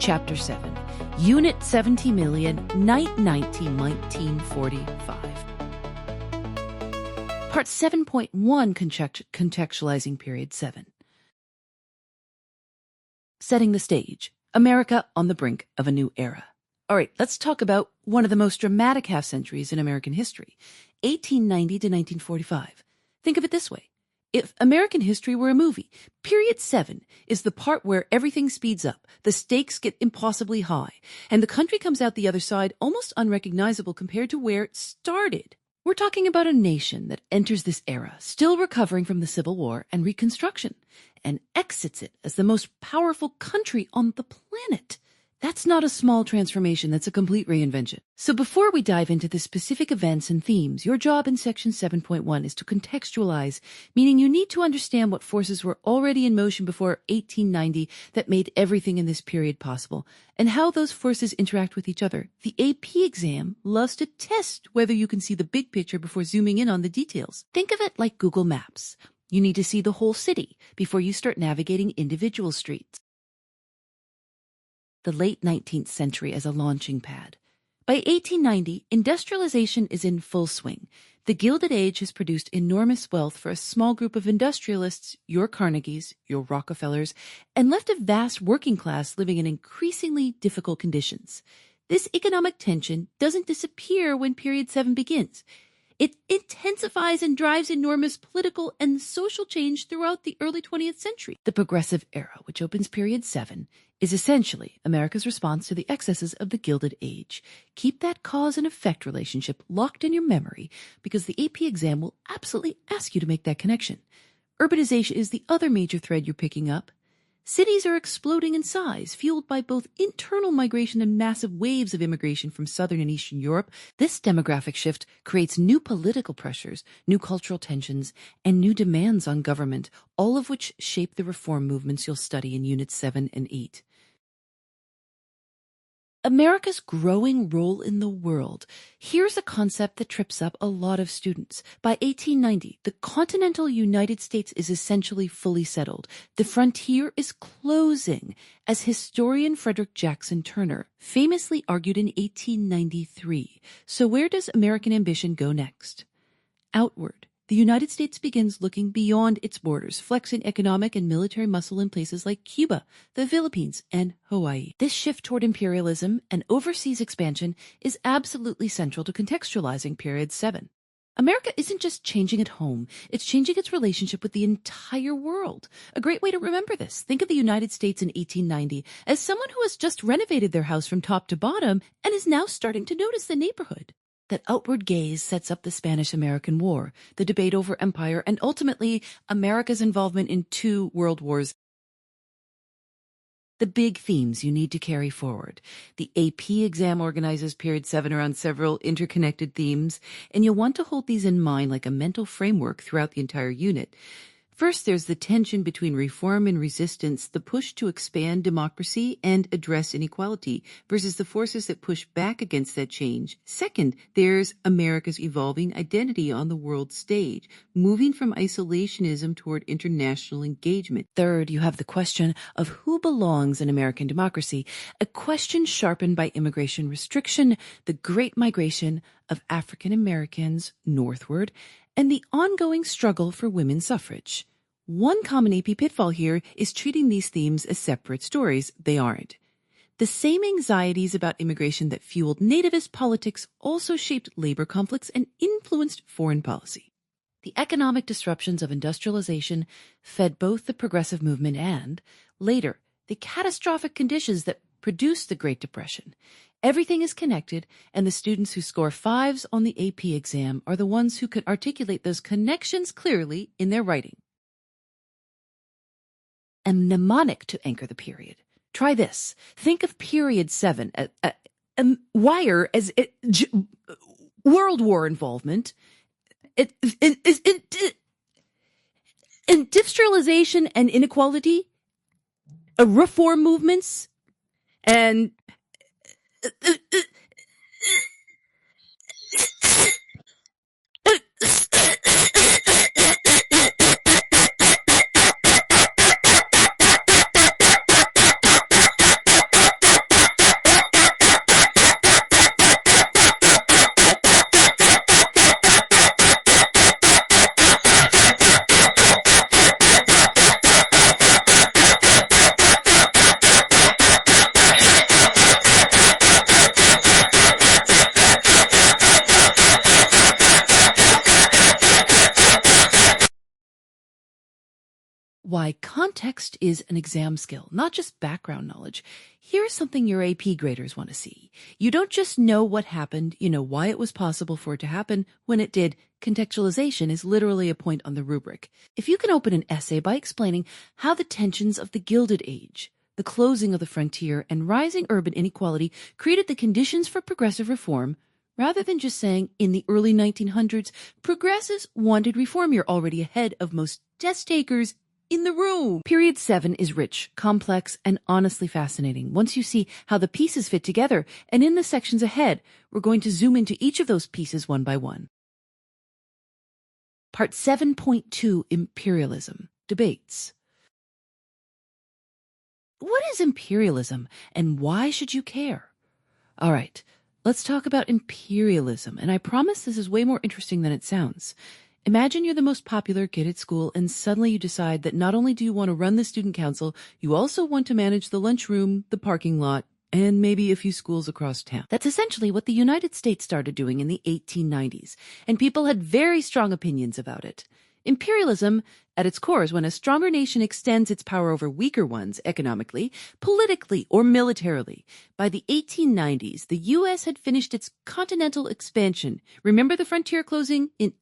Chapter 7, Unit 70 million, Night 1945. Part 7.1, Contextualizing Period 7. Setting the stage. America on the brink of a new era. All right, let's talk about one of the most dramatic half-centuries in American history, 1890 to 1945. Think of it this way. If American history were a movie, Period 7 is the part where everything speeds up, the stakes get impossibly high, and the country comes out the other side almost unrecognizable compared to where it started. We're talking about a nation that enters this era, still recovering from the Civil War and Reconstruction, and exits it as the most powerful country on the planet. That's not a small transformation, that's a complete reinvention. So before we dive into the specific events and themes, your job in section 7.1 is to contextualize, meaning you need to understand what forces were already in motion before 1890 that made everything in this period possible, and how those forces interact with each other. The AP exam loves to test whether you can see the big picture before zooming in on the details. Think of it like Google Maps. You need to see the whole city before you start navigating individual streets. The late 19th century as a launching pad. By 1890, industrialization is in full swing. The Gilded Age has produced enormous wealth for a small group of industrialists, your Carnegies, your Rockefellers, and left a vast working class living in increasingly difficult conditions. This economic tension doesn't disappear when Period 7 begins. It intensifies and drives enormous political and social change throughout the early 20th century. The Progressive Era, which opens Period 7, is essentially America's response to the excesses of the Gilded Age. Keep that cause and effect relationship locked in your memory because the AP exam will absolutely ask you to make that connection. Urbanization is the other major thread you're picking up. Cities are exploding in size, fueled by both internal migration and massive waves of immigration from Southern and Eastern Europe. This demographic shift creates new political pressures, new cultural tensions, and new demands on government, all of which shape the reform movements you'll study in Units 7 and 8. America's growing role in the world. Here's a concept that trips up a lot of students. By 1890, the continental United States is essentially fully settled. The frontier is closing, as historian Frederick Jackson Turner famously argued in 1893. So where does American ambition go next? Outward. The United States begins looking beyond its borders, flexing economic and military muscle in places like Cuba, the Philippines, and Hawaii. This shift toward imperialism and overseas expansion is absolutely central to contextualizing Period 7. America isn't just changing at home, it's changing its relationship with the entire world. A great way to remember this, think of the United States in 1890 as someone who has just renovated their house from top to bottom and is now starting to notice the neighborhood. That outward gaze sets up the Spanish-American War, the debate over empire, and ultimately America's involvement in 2 world wars. The big themes you need to carry forward. The AP exam organizes Period 7 around several interconnected themes, and you'll want to hold these in mind like a mental framework throughout the entire unit. First, there's the tension between reform and resistance, the push to expand democracy and address inequality versus the forces that push back against that change. Second, there's America's evolving identity on the world stage, moving from isolationism toward international engagement. Third, you have the question of who belongs in American democracy, a question sharpened by immigration restriction, the great migration of African Americans northward, and the ongoing struggle for women's suffrage. One common AP pitfall here is treating these themes as separate stories. They aren't. The same anxieties about immigration that fueled nativist politics also shaped labor conflicts and influenced foreign policy. The economic disruptions of industrialization fed both the progressive movement and, later, the catastrophic conditions that produced the Great Depression. Everything is connected, and the students who score 5s on the AP exam are the ones who can articulate those connections clearly in their writing. A mnemonic to anchor the period. Try this. Think of Period 7, wire as World War involvement, industrialization and inequality, reform movements, and why context is an exam skill, not just background knowledge. Here's something your AP graders want to see. You don't just know what happened, you know why it was possible for it to happen when it did. Contextualization is literally a point on the rubric. If you can open an essay by explaining how the tensions of the Gilded Age, the closing of the frontier, and rising urban inequality created the conditions for progressive reform, rather than just saying, in the early 1900s, progressives wanted reform, you're already ahead of most test takers in the room. Period 7 is rich, complex, and honestly fascinating once you see how the pieces fit together. And in the sections ahead, we're going to zoom into each of those pieces one by one. Part 7.2, Imperialism, Debates. What is imperialism, and why should you care? All right, let's talk about imperialism, and I promise this is way more interesting than it sounds. Imagine you're the most popular kid at school, and suddenly you decide that not only do you want to run the student council, you also want to manage the lunchroom, the parking lot, and maybe a few schools across town. That's essentially what the United States started doing in the 1890s, and people had very strong opinions about it. Imperialism, at its core, is when a stronger nation extends its power over weaker ones economically, politically, or militarily. By the 1890s, the U.S. had finished its continental expansion. Remember the frontier closing in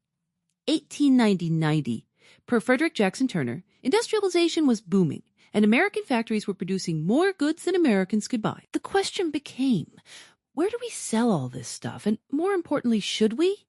1890. Per Frederick Jackson Turner, industrialization was booming, and American factories were producing more goods than Americans could buy. The question became, where do we sell all this stuff? And more importantly, should we?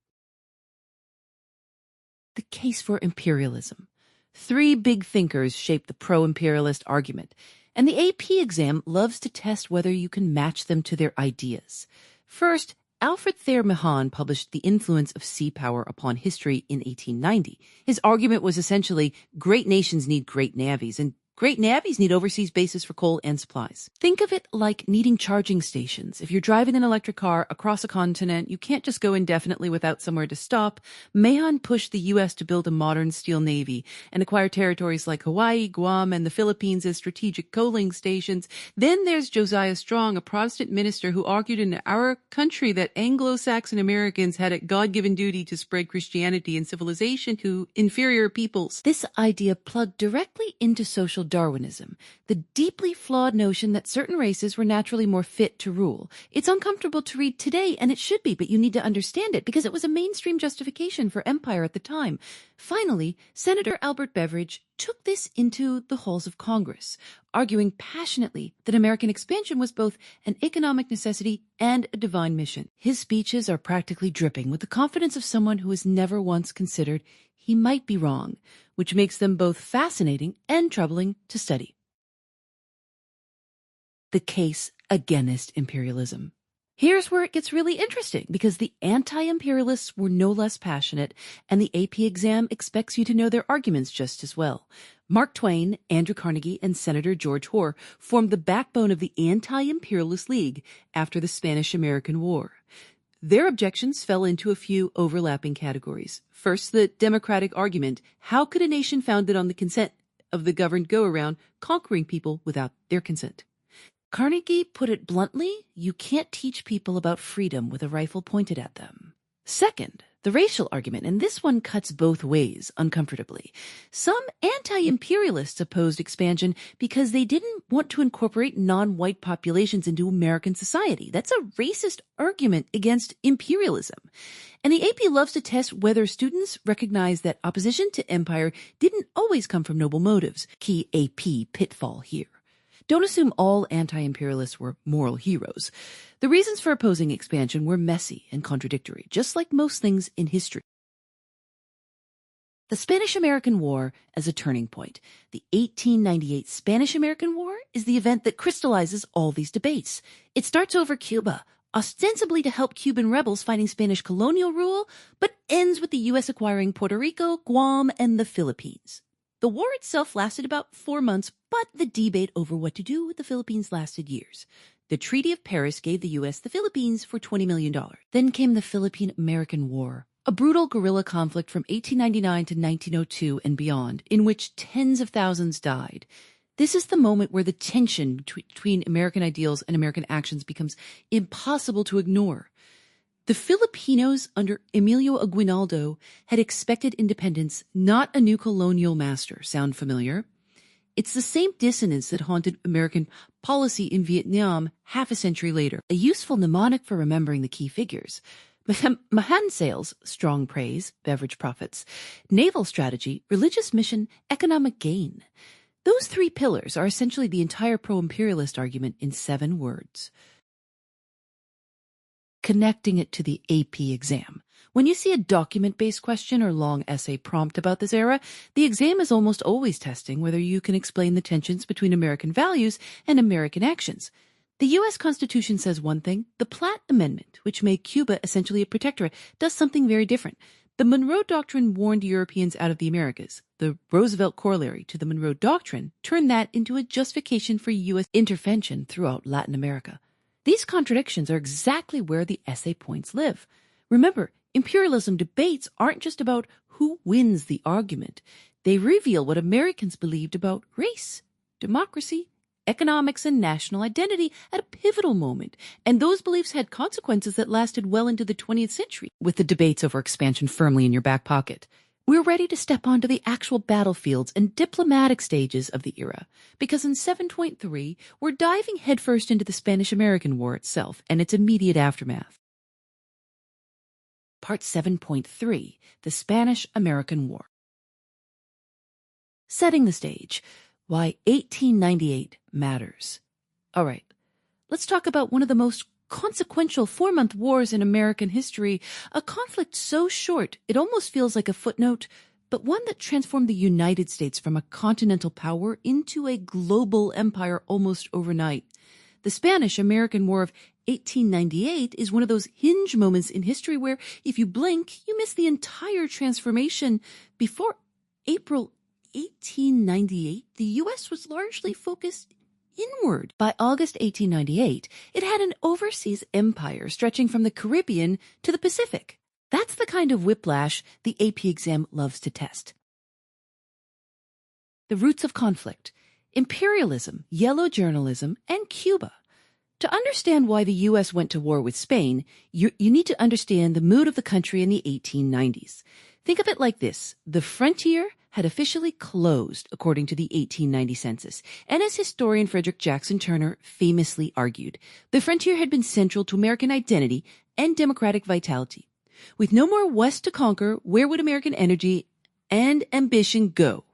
The case for imperialism. 3 big thinkers shaped the pro-imperialist argument, and the AP exam loves to test whether you can match them to their ideas. First, Alfred Thayer Mahan published The Influence of Sea Power Upon History in 1890. His argument was essentially, great nations need great navies, and great navies need overseas bases for coal and supplies. Think of it like needing charging stations. If you're driving an electric car across a continent, you can't just go indefinitely without somewhere to stop. Mahan pushed the U.S. to build a modern steel navy and acquire territories like Hawaii, Guam, and the Philippines as strategic coaling stations. Then there's Josiah Strong, a Protestant minister who argued in our country that Anglo-Saxon Americans had a God-given duty to spread Christianity and civilization to inferior peoples. This idea plugged directly into social Darwinism, the deeply flawed notion that certain races were naturally more fit to rule. It's uncomfortable to read today, and it should be, but you need to understand it because it was a mainstream justification for empire at the time. Finally, Senator Albert Beveridge took this into the halls of Congress, arguing passionately that American expansion was both an economic necessity and a divine mission. His speeches are practically dripping with the confidence of someone who has never once considered he might be wrong, which makes them both fascinating and troubling to study. The case against imperialism. Here's where it gets really interesting, because the anti-imperialists were no less passionate, and the AP exam expects you to know their arguments just as well. Mark Twain, Andrew Carnegie, and Senator George Hoar formed the backbone of the Anti-Imperialist League after the Spanish-American War. Their objections fell into a few overlapping categories. First, the democratic argument. How could a nation founded on the consent of the governed go around conquering people without their consent? Carnegie put it bluntly, you can't teach people about freedom with a rifle pointed at them. Second, the racial argument, and this one cuts both ways, uncomfortably. Some anti-imperialists opposed expansion because they didn't want to incorporate non-white populations into American society. That's a racist argument against imperialism. And the AP loves to test whether students recognize that opposition to empire didn't always come from noble motives. Key AP pitfall here. Don't assume all anti-imperialists were moral heroes. The reasons for opposing expansion were messy and contradictory, just like most things in history. The Spanish-American War as a turning point. The 1898 Spanish-American War is the event that crystallizes all these debates. It starts over Cuba, ostensibly to help Cuban rebels fighting Spanish colonial rule, but ends with the U.S. acquiring Puerto Rico, Guam, and the Philippines. The war itself lasted about 4 months, but the debate over what to do with the Philippines lasted years. The Treaty of Paris gave the U.S. the Philippines for $20 million. Then came the Philippine-American War, a brutal guerrilla conflict from 1899 to 1902 and beyond, in which tens of thousands died. This is the moment where the tension between American ideals and American actions becomes impossible to ignore. The Filipinos under Emilio Aguinaldo had expected independence, not a new colonial master. Sound familiar? It's the same dissonance that haunted American policy in Vietnam half a century later. A useful mnemonic for remembering the key figures. Mahan sales, strong praise, beverage profits. Naval strategy, religious mission, economic gain. Those three pillars are essentially the entire pro-imperialist argument in 7 words. Connecting it to the AP exam. When you see a document-based question or long essay prompt about this era, the exam is almost always testing whether you can explain the tensions between American values and American actions. The U.S. Constitution says one thing. The Platt Amendment, which made Cuba essentially a protectorate, does something very different. The Monroe Doctrine warned Europeans out of the Americas. The Roosevelt corollary to the Monroe Doctrine turned that into a justification for U.S. intervention throughout Latin America. These contradictions are exactly where the essay points live. Remember, imperialism debates aren't just about who wins the argument. They reveal what Americans believed about race, democracy, economics, and national identity at a pivotal moment. And those beliefs had consequences that lasted well into the 20th century, with the debates over expansion firmly in your back pocket. We're ready to step onto the actual battlefields and diplomatic stages of the era, because in 7.3, we're diving headfirst into the Spanish-American War itself and its immediate aftermath. Part 7.3, the Spanish-American War. Setting the stage. Why 1898 matters. All right, let's talk about one of the most consequential 4-month wars in American history, a conflict so short it almost feels like a footnote, but one that transformed the United States from a continental power into a global empire almost overnight. The Spanish-American War of 1898 is one of those hinge moments in history where, if you blink, you miss the entire transformation. Before April 1898, the U.S. was largely focused inward. By August 1898, it had an overseas empire stretching from the Caribbean to the Pacific. That's the kind of whiplash the AP exam loves to test. The roots of conflict: imperialism, yellow journalism, and Cuba. To understand why the U.S. went to war with Spain, you need to understand the mood of the country in the 1890s. Think of it like this. The frontier had officially closed, according to the 1890 census. And as historian Frederick Jackson Turner famously argued, the frontier had been central to American identity and democratic vitality. With no more West to conquer, where would American energy and ambition go?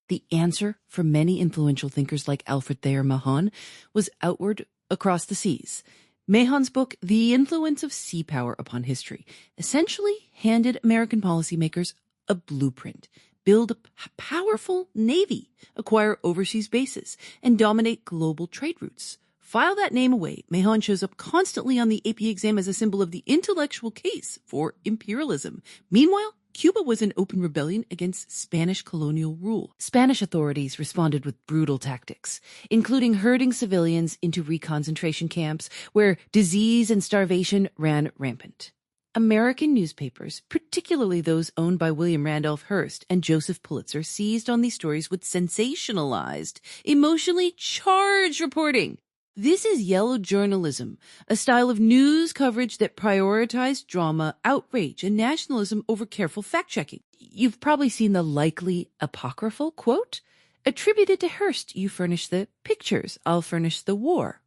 The answer for many influential thinkers like Alfred Thayer Mahan was outward across the seas. Mahan's book, The Influence of Sea Power Upon History, essentially handed American policymakers a blueprint. Build a powerful navy, acquire overseas bases, and dominate global trade routes. File that name away. Mahan shows up constantly on the AP exam as a symbol of the intellectual case for imperialism. Meanwhile, Cuba was in open rebellion against Spanish colonial rule. Spanish authorities responded with brutal tactics, including herding civilians into reconcentration camps where disease and starvation ran rampant. American newspapers, particularly those owned by William Randolph Hearst and Joseph Pulitzer, seized on these stories with sensationalized, emotionally charged reporting. This is yellow journalism, a style of news coverage that prioritized drama, outrage, and nationalism over careful fact-checking. You've probably seen the likely apocryphal quote attributed to Hearst: "You furnish the pictures, I'll furnish the war."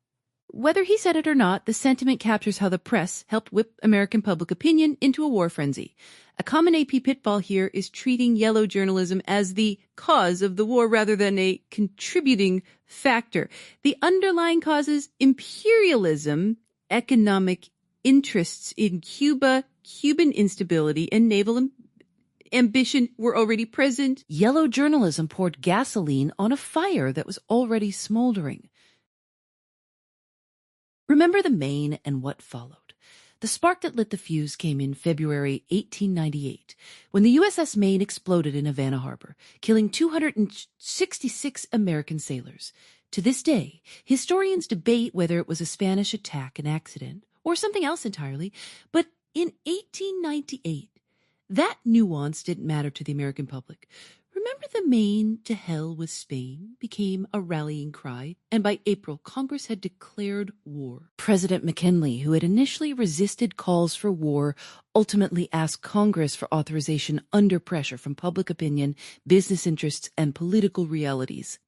Whether he said it or not, the sentiment captures how the press helped whip American public opinion into a war frenzy. A common AP pitfall here is treating yellow journalism as the cause of the war rather than a contributing factor. The underlying causes: imperialism, economic interests in Cuba, Cuban instability, and naval ambition were already present. Yellow journalism poured gasoline on a fire that was already smoldering. Remember the Maine and what followed. The spark that lit the fuse came in February 1898, when the USS Maine exploded in Havana Harbor, killing 266 American sailors. To this day, historians debate whether it was a Spanish attack, an accident, or something else entirely. But in 1898, that nuance didn't matter to the American public. Remember the Maine to hell with Spain became a rallying cry, and by April, Congress had declared war. President McKinley, who had initially resisted calls for war, ultimately asked Congress for authorization under pressure from public opinion, business interests, and political realities.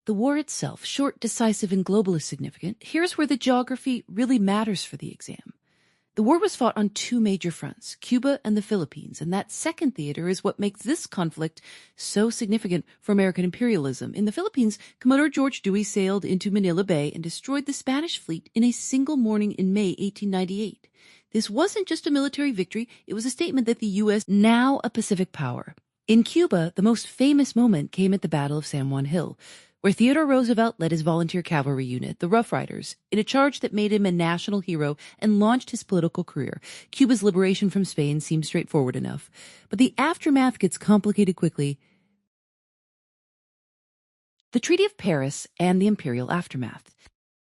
The war itself, short, decisive, and globalist significant, here's where the geography really matters for the exam. The war was fought on two major fronts, Cuba and the Philippines, and that second theater is what makes this conflict so significant for American imperialism. In the Philippines, Commodore George Dewey sailed into Manila Bay and destroyed the Spanish fleet in a single morning in May 1898. This wasn't just a military victory, it was a statement that the U.S., now a Pacific power. In Cuba, the most famous moment came at the Battle of San Juan Hill, where Theodore Roosevelt led his volunteer cavalry unit, the Rough Riders, in a charge that made him a national hero and launched his political career. Cuba's liberation from Spain seemed straightforward enough, but the aftermath gets complicated quickly. The Treaty of Paris and the imperial aftermath.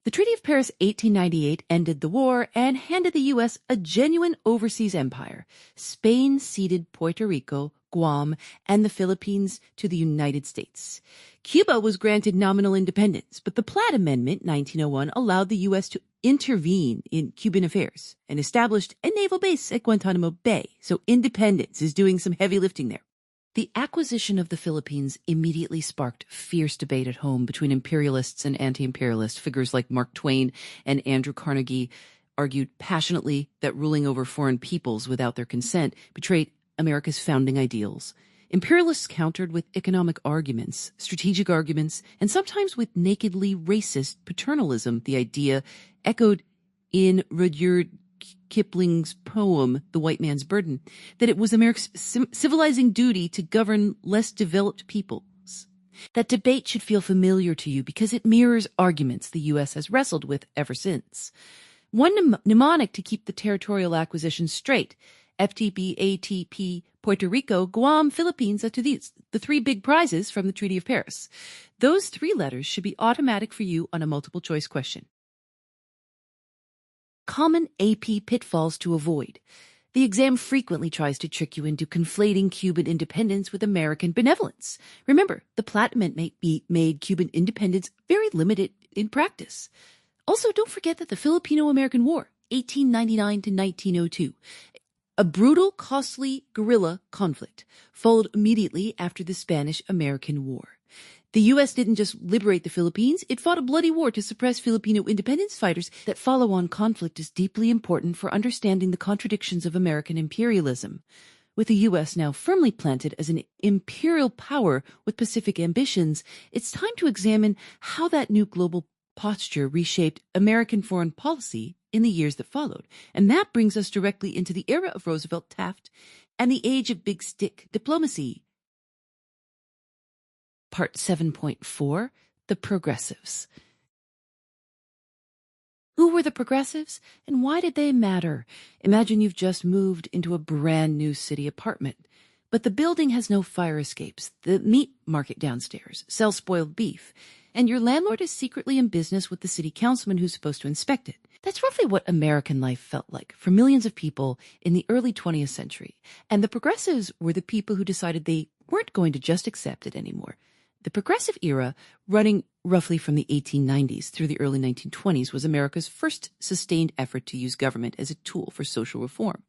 The Treaty of Paris 1898 ended the war and handed the U.S. a genuine overseas empire. Spain ceded Puerto Rico, Guam, and the Philippines to the United States. Cuba was granted nominal independence, but the Platt Amendment, 1901, allowed the U.S. to intervene in Cuban affairs and established a naval base at Guantanamo Bay. So independence is doing some heavy lifting there. The acquisition of the Philippines immediately sparked fierce debate at home between imperialists and anti-imperialists. Figures like Mark Twain and Andrew Carnegie argued passionately that ruling over foreign peoples without their consent betrayed America's founding ideals. Imperialists countered with economic arguments, strategic arguments, and sometimes with nakedly racist paternalism, the idea echoed in Rudyard Kipling's poem, The White Man's Burden, that it was America's civilizing duty to govern less developed peoples. That debate should feel familiar to you because it mirrors arguments the U.S. has wrestled with ever since. One mnemonic to keep the territorial acquisition straight: FTP, ATP, Puerto Rico, Guam, Philippines, to these, the three big prizes from the Treaty of Paris. Those three letters should be automatic for you on a multiple choice question. Common AP pitfalls to avoid. The exam frequently tries to trick you into conflating Cuban independence with American benevolence. Remember, the Platt Amendment made Cuban independence very limited in practice. Also, don't forget that the Filipino-American War, 1899 to 1902, a brutal, costly guerrilla conflict, followed immediately after the Spanish-American War. The U.S. didn't just liberate the Philippines, it fought a bloody war to suppress Filipino independence fighters. That follow-on conflict is deeply important for understanding the contradictions of American imperialism. With the U.S. now firmly planted as an imperial power with Pacific ambitions, it's time to examine how that new global posture reshaped American foreign policy in the years that followed. And that brings us directly into the era of Roosevelt, Taft, and the age of big stick diplomacy. Part 7.4, The Progressives. Who were the Progressives, and why did they matter? Imagine you've just moved into a brand new city apartment, but the building has no fire escapes, the meat market downstairs sells spoiled beef, and your landlord is secretly in business with the city councilman who's supposed to inspect it. That's roughly what American life felt like for millions of people in the early 20th century. And the Progressives were the people who decided they weren't going to just accept it anymore. The Progressive era, running roughly from the 1890s through the early 1920s, was America's first sustained effort to use government as a tool for social reform.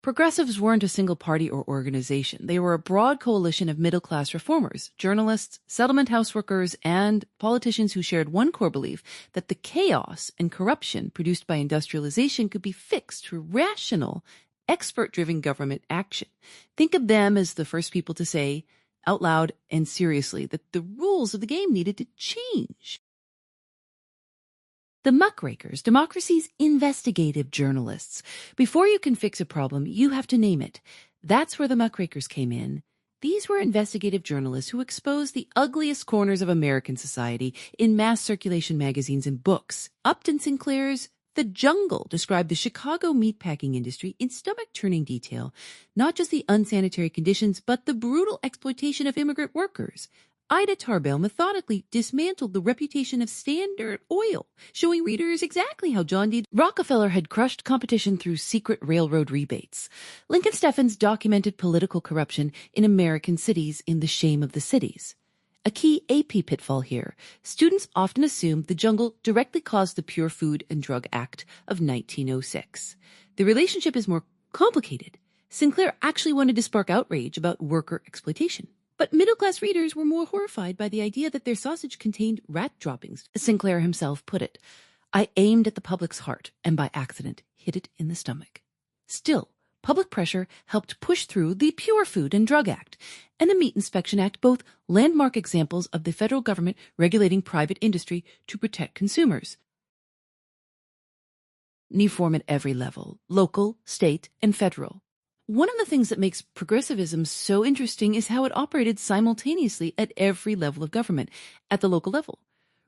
Progressives weren't a single party or organization. They were a broad coalition of middle-class reformers, journalists, settlement house workers, and politicians who shared one core belief that the chaos and corruption produced by industrialization could be fixed through rational, expert-driven government action. Think of them as the first people to say, out loud and seriously, that the rules of the game needed to change. The muckrakers, democracy's investigative journalists. Before you can fix a problem, you have to name it. That's where the muckrakers came in. These were investigative journalists who exposed the ugliest corners of American society in mass circulation magazines and books. Upton Sinclair's The Jungle described the Chicago meatpacking industry in stomach-turning detail, not just the unsanitary conditions, but the brutal exploitation of immigrant workers. Ida Tarbell methodically dismantled the reputation of Standard Oil, showing readers exactly how John D. Rockefeller had crushed competition through secret railroad rebates. Lincoln Steffens documented political corruption in American cities in The Shame of the Cities. A key AP pitfall here. Students often assume The Jungle directly caused the Pure Food and Drug Act of 1906. The relationship is more complicated. Sinclair actually wanted to spark outrage about worker exploitation. But middle-class readers were more horrified by the idea that their sausage contained rat droppings. Sinclair himself put it, "I aimed at the public's heart and by accident hit it in the stomach." Still, public pressure helped push through the Pure Food and Drug Act and the Meat Inspection Act, both landmark examples of the federal government regulating private industry to protect consumers. Reform at every level, local, state, and federal. One of the things that makes progressivism so interesting is how it operated simultaneously at every level of government, at the local level.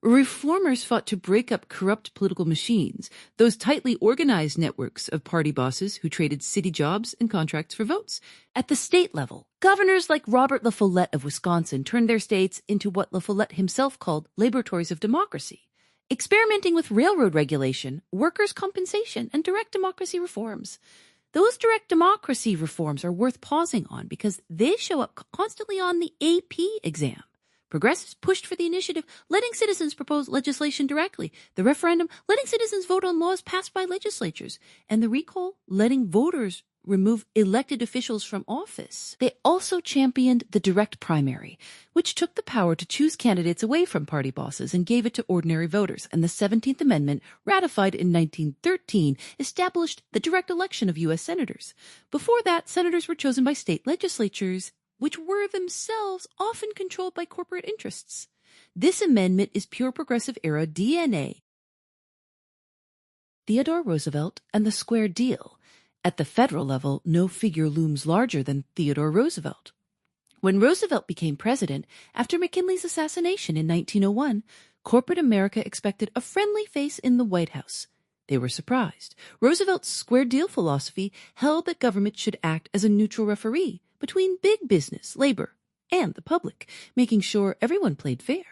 Reformers fought to break up corrupt political machines, those tightly organized networks of party bosses who traded city jobs and contracts for votes. At the state level, governors like Robert La Follette of Wisconsin turned their states into what La Follette himself called laboratories of democracy, experimenting with railroad regulation, workers' compensation, and direct democracy reforms. Those direct democracy reforms are worth pausing on because they show up constantly on the AP exam. Progressives pushed for the initiative, letting citizens propose legislation directly, the referendum, letting citizens vote on laws passed by legislatures, and the recall, letting voters remove elected officials from office. They also championed the direct primary, which took the power to choose candidates away from party bosses and gave it to ordinary voters. And the 17th Amendment, ratified in 1913, established the direct election of U.S. senators. Before that, senators were chosen by state legislatures, which were themselves often controlled by corporate interests. This amendment is pure progressive era DNA. Theodore Roosevelt and the Square Deal. At the federal level, no figure looms larger than Theodore Roosevelt. When Roosevelt became president, after McKinley's assassination in 1901, corporate America expected a friendly face in the White House. They were surprised. Roosevelt's Square Deal philosophy held that government should act as a neutral referee between big business, labor, and the public, making sure everyone played fair.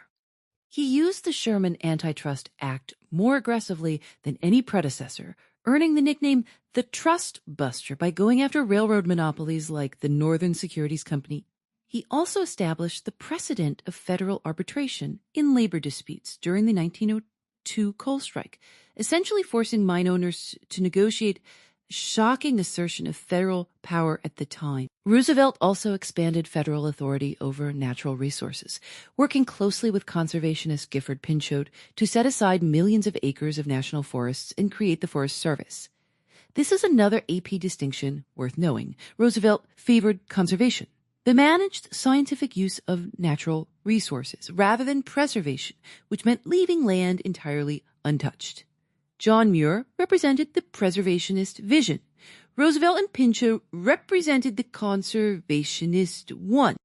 He used the Sherman Antitrust Act more aggressively than any predecessor, earning the nickname the Trust Buster by going after railroad monopolies like the Northern Securities Company. He also established the precedent of federal arbitration in labor disputes during the 1902 coal strike, essentially forcing mine owners to negotiate, shocking assertion of federal power at the time. Roosevelt also expanded federal authority over natural resources, working closely with conservationist Gifford Pinchot to set aside millions of acres of national forests and create the Forest Service. This is another AP distinction worth knowing. Roosevelt favored conservation, the managed scientific use of natural resources, rather than preservation, which meant leaving land entirely untouched. John Muir represented the preservationist vision. Roosevelt and Pinchot represented the conservationist one.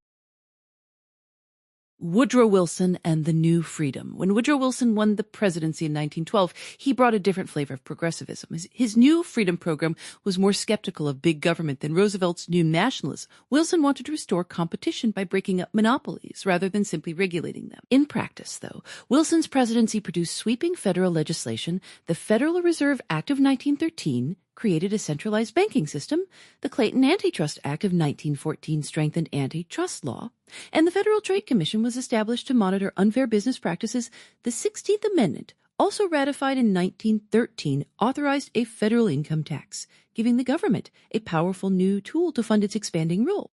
Woodrow Wilson and the New Freedom. When Woodrow Wilson won the presidency in 1912, he brought a different flavor of progressivism. His New Freedom program was more skeptical of big government than Roosevelt's New Nationalism. Wilson wanted to restore competition by breaking up monopolies rather than simply regulating them. In practice, though, Wilson's presidency produced sweeping federal legislation. The Federal Reserve Act of 1913 created a centralized banking system. The Clayton Antitrust Act of 1914 strengthened antitrust law, and the Federal Trade Commission was established to monitor unfair business practices. The 16th Amendment, also ratified in 1913, authorized a federal income tax, giving the government a powerful new tool to fund its expanding role.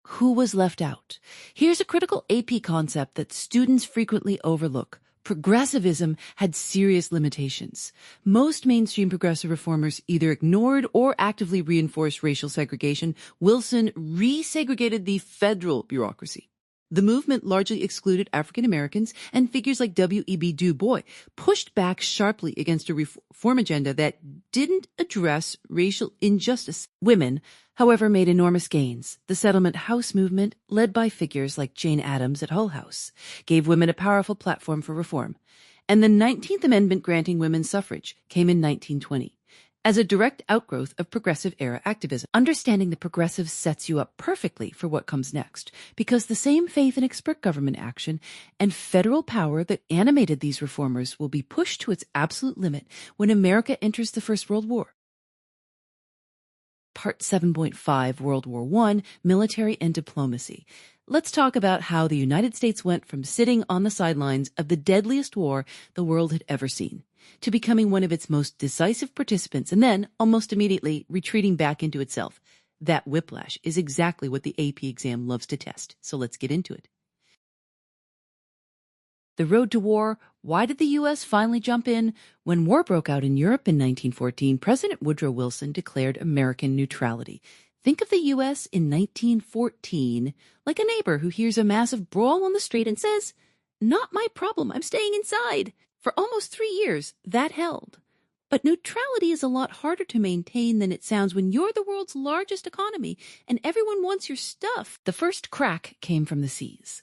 Who was left out? Here's a critical AP concept that students frequently overlook. Progressivism had serious limitations. Most mainstream progressive reformers either ignored or actively reinforced racial segregation. Wilson resegregated the federal bureaucracy. The movement largely excluded African Americans, and figures like W.E.B. Du Bois pushed back sharply against a reform agenda that didn't address racial injustice. Women, however, made enormous gains. The settlement house movement, led by figures like Jane Addams at Hull House, gave women a powerful platform for reform. And the 19th Amendment granting women suffrage came in 1920. As a direct outgrowth of progressive-era activism. Understanding the progressives sets you up perfectly for what comes next, because the same faith in expert government action and federal power that animated these reformers will be pushed to its absolute limit when America enters the First World War. Part 7.5, World War I, Military and Diplomacy. Let's talk about how the United States went from sitting on the sidelines of the deadliest war the world had ever seen to becoming one of its most decisive participants, and then, almost immediately, retreating back into itself. That whiplash is exactly what the AP exam loves to test, so let's get into it. The road to war. Why did the U.S. finally jump in? When war broke out in Europe in 1914, President Woodrow Wilson declared American neutrality. Think of the U.S. in 1914 like a neighbor who hears a massive brawl on the street and says, "Not my problem, I'm staying inside." For almost 3 years, that held. But neutrality is a lot harder to maintain than it sounds when you're the world's largest economy and everyone wants your stuff. The first crack came from the seas.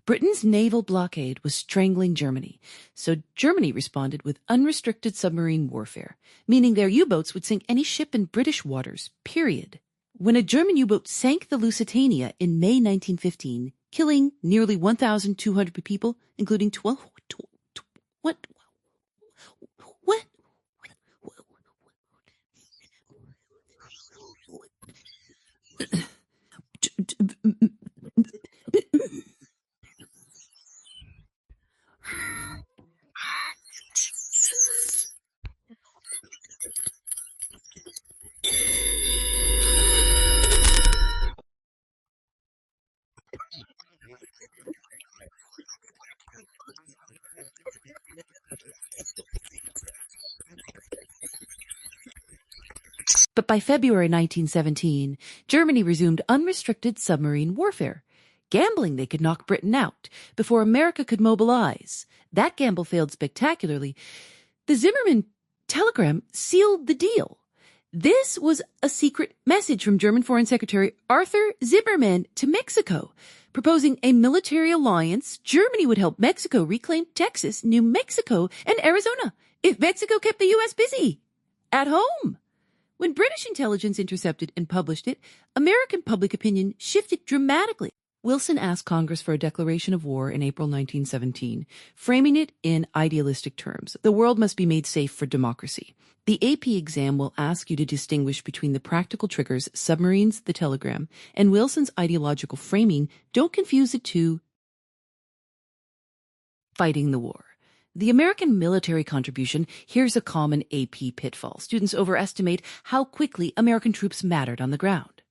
Britain's naval blockade was strangling Germany, so Germany responded with unrestricted submarine warfare, meaning their U-boats would sink any ship in British waters, period. When a German U-boat sank the Lusitania in May 1915, killing nearly 1,200 people, including 12... What? But by February 1917, Germany resumed unrestricted submarine warfare. Gambling they could knock Britain out before America could mobilize. That gamble failed spectacularly. The Zimmermann telegram sealed the deal. This was a secret message from German Foreign Secretary Arthur Zimmermann to Mexico, proposing a military alliance. Germany would help Mexico reclaim Texas, New Mexico, and Arizona if Mexico kept the U.S. busy at home. When British intelligence intercepted and published it, American public opinion shifted dramatically. Wilson asked Congress for a declaration of war in April 1917, framing it in idealistic terms. The world must be made safe for democracy. The AP exam will ask you to distinguish between the practical triggers, submarines, the telegram, and Wilson's ideological framing. Don't confuse the two. Fighting the war. The American military contribution. Here's a common AP pitfall. Students overestimate how quickly American troops mattered on the ground.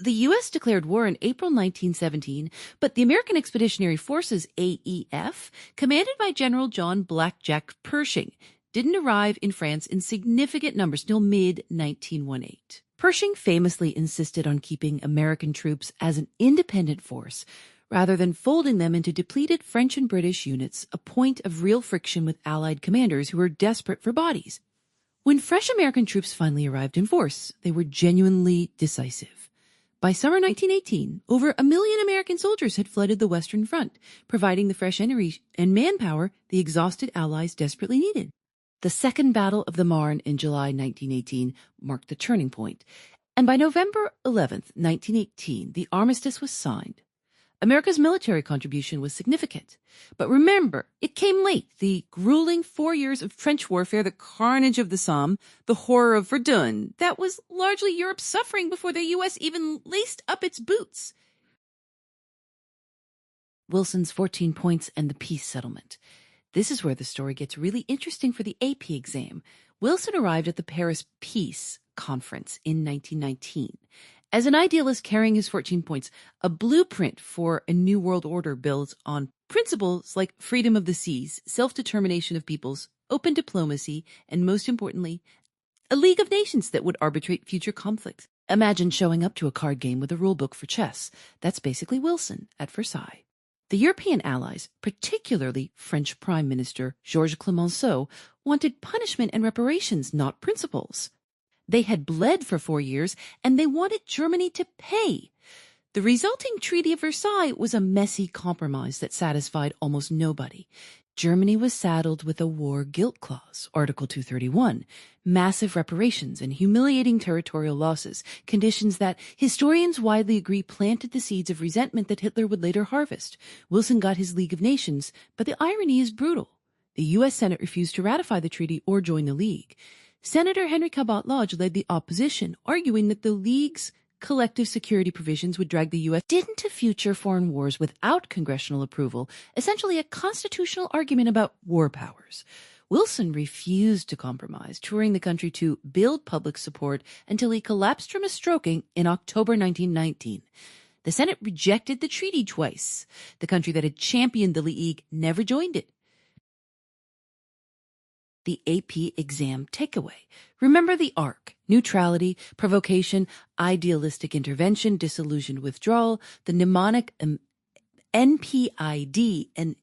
The U.S. declared war in April 1917, but the American Expeditionary Forces, AEF, commanded by General John Blackjack Pershing, didn't arrive in France in significant numbers till mid-1918. Pershing famously insisted on keeping American troops as an independent force, rather than folding them into depleted French and British units, a point of real friction with Allied commanders who were desperate for bodies. When fresh American troops finally arrived in force, they were genuinely decisive. By summer 1918, over 1 million American soldiers had flooded the Western Front, providing the fresh energy and manpower the exhausted Allies desperately needed. The Second Battle of the Marne in July 1918 marked the turning point, and by November 11, 1918, the armistice was signed. America's military contribution was significant. But remember, it came late. The grueling 4 years of trench warfare, the carnage of the Somme, the horror of Verdun. That was largely Europe's suffering before the U.S. even laced up its boots. Wilson's 14 points and the peace settlement. This is where the story gets really interesting for the AP exam. Wilson arrived at the Paris Peace Conference in 1919. As an idealist carrying his 14 points, a blueprint for a new world order built on principles like freedom of the seas, self-determination of peoples, open diplomacy, and most importantly, a League of Nations that would arbitrate future conflicts. Imagine showing up to a card game with a rulebook for chess. That's basically Wilson at Versailles. The European allies, particularly French Prime Minister Georges Clemenceau, wanted punishment and reparations, not principles. They had bled for 4 years, and they wanted Germany to pay. The resulting Treaty of Versailles was a messy compromise that satisfied almost nobody. Germany was saddled with a war guilt clause, Article 231, massive reparations and humiliating territorial losses, conditions that historians widely agree planted the seeds of resentment that Hitler would later harvest. Wilson got his League of Nations, but the irony is brutal. The U.S. Senate refused to ratify the treaty or join the League. Senator Henry Cabot Lodge led the opposition, arguing that the League's collective security provisions would drag the U.S. into future foreign wars without congressional approval, essentially a constitutional argument about war powers. Wilson refused to compromise, touring the country to build public support until he collapsed from a stroking in October 1919. The Senate rejected the treaty twice. The country that had championed the League never joined it. The AP exam takeaway. Remember the arc: neutrality, provocation, idealistic intervention, disillusioned withdrawal, the mnemonic NPID, and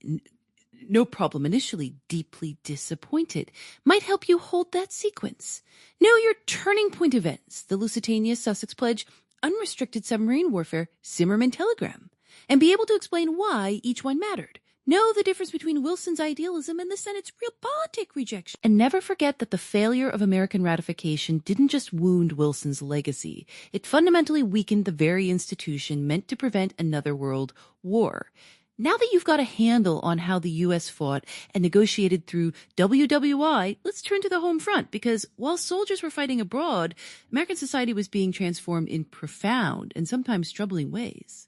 no problem initially, deeply disappointed, might help you hold that sequence. Know your turning point events: the Lusitania, Sussex Pledge, unrestricted submarine warfare, Zimmerman telegram, and be able to explain why each one mattered. Know the difference between Wilson's idealism and the Senate's realpolitik rejection. And never forget that the failure of American ratification didn't just wound Wilson's legacy. It fundamentally weakened the very institution meant to prevent another world war. Now that you've got a handle on how the U.S. fought and negotiated through WWI, let's turn to the home front, because while soldiers were fighting abroad, American society was being transformed in profound and sometimes troubling ways.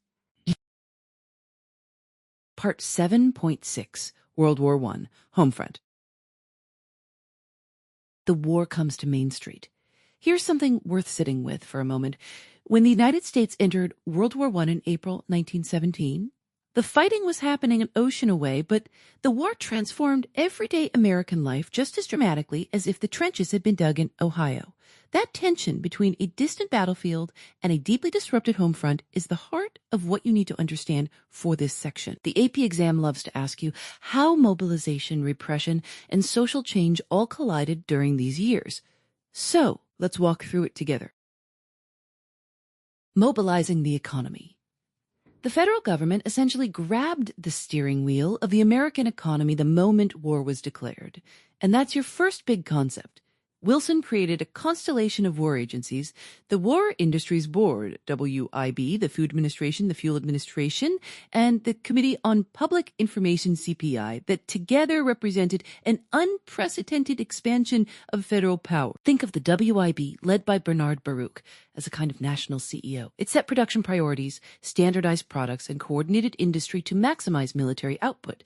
Part 7.6, World War I, Homefront. The war comes to Main Street. Here's something worth sitting with for a moment. When the United States entered World War I in April 1917, the fighting was happening an ocean away, but the war transformed everyday American life just as dramatically as if the trenches had been dug in Ohio. That tension between a distant battlefield and a deeply disrupted home front is the heart of what you need to understand for this section. The AP exam loves to ask you how mobilization, repression, and social change all collided during these years. So let's walk through it together. Mobilizing the economy. The federal government essentially grabbed the steering wheel of the American economy the moment war was declared. And that's your first big concept. Wilson created a constellation of war agencies: the War Industries Board, WIB, the Food Administration, the Fuel Administration, and the Committee on Public Information, CPI, that together represented an unprecedented expansion of federal power. Think of the WIB, led by Bernard Baruch, as a kind of national CEO. It set production priorities, standardized products, and coordinated industry to maximize military output.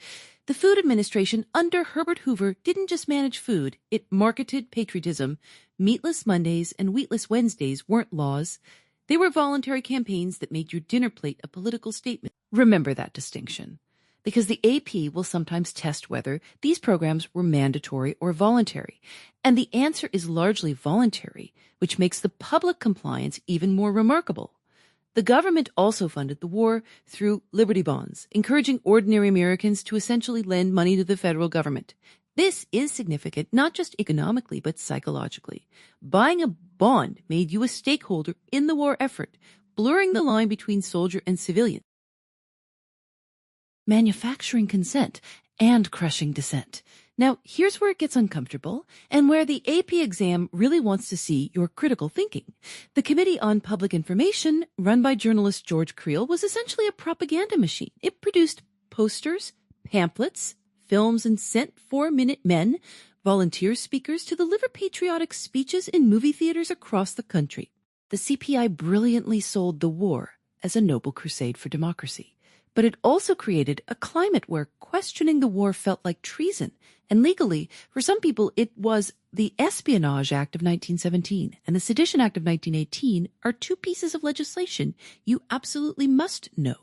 The Food Administration under Herbert Hoover didn't just manage food, it marketed patriotism. Meatless Mondays and Wheatless Wednesdays weren't laws. They were voluntary campaigns that made your dinner plate a political statement. Remember that distinction, because the AP will sometimes test whether these programs were mandatory or voluntary. And the answer is largely voluntary, which makes the public compliance even more remarkable. The government also funded the war through Liberty bonds, encouraging ordinary Americans to essentially lend money to the federal government. This is significant not just economically, but psychologically. Buying a bond made you a stakeholder in the war effort, blurring the line between soldier and civilian. Manufacturing consent and crushing dissent. Now, here's where it gets uncomfortable and where the AP exam really wants to see your critical thinking. The Committee on Public Information, run by journalist George Creel, was essentially a propaganda machine. It produced posters, pamphlets, films, and sent 4-minute men, volunteer speakers, to deliver patriotic speeches in movie theaters across the country. The CPI brilliantly sold the war as a noble crusade for democracy. But it also created a climate where questioning the war felt like treason. And legally, for some people, it was the Espionage Act of 1917 and the Sedition Act of 1918 are two pieces of legislation you absolutely must know.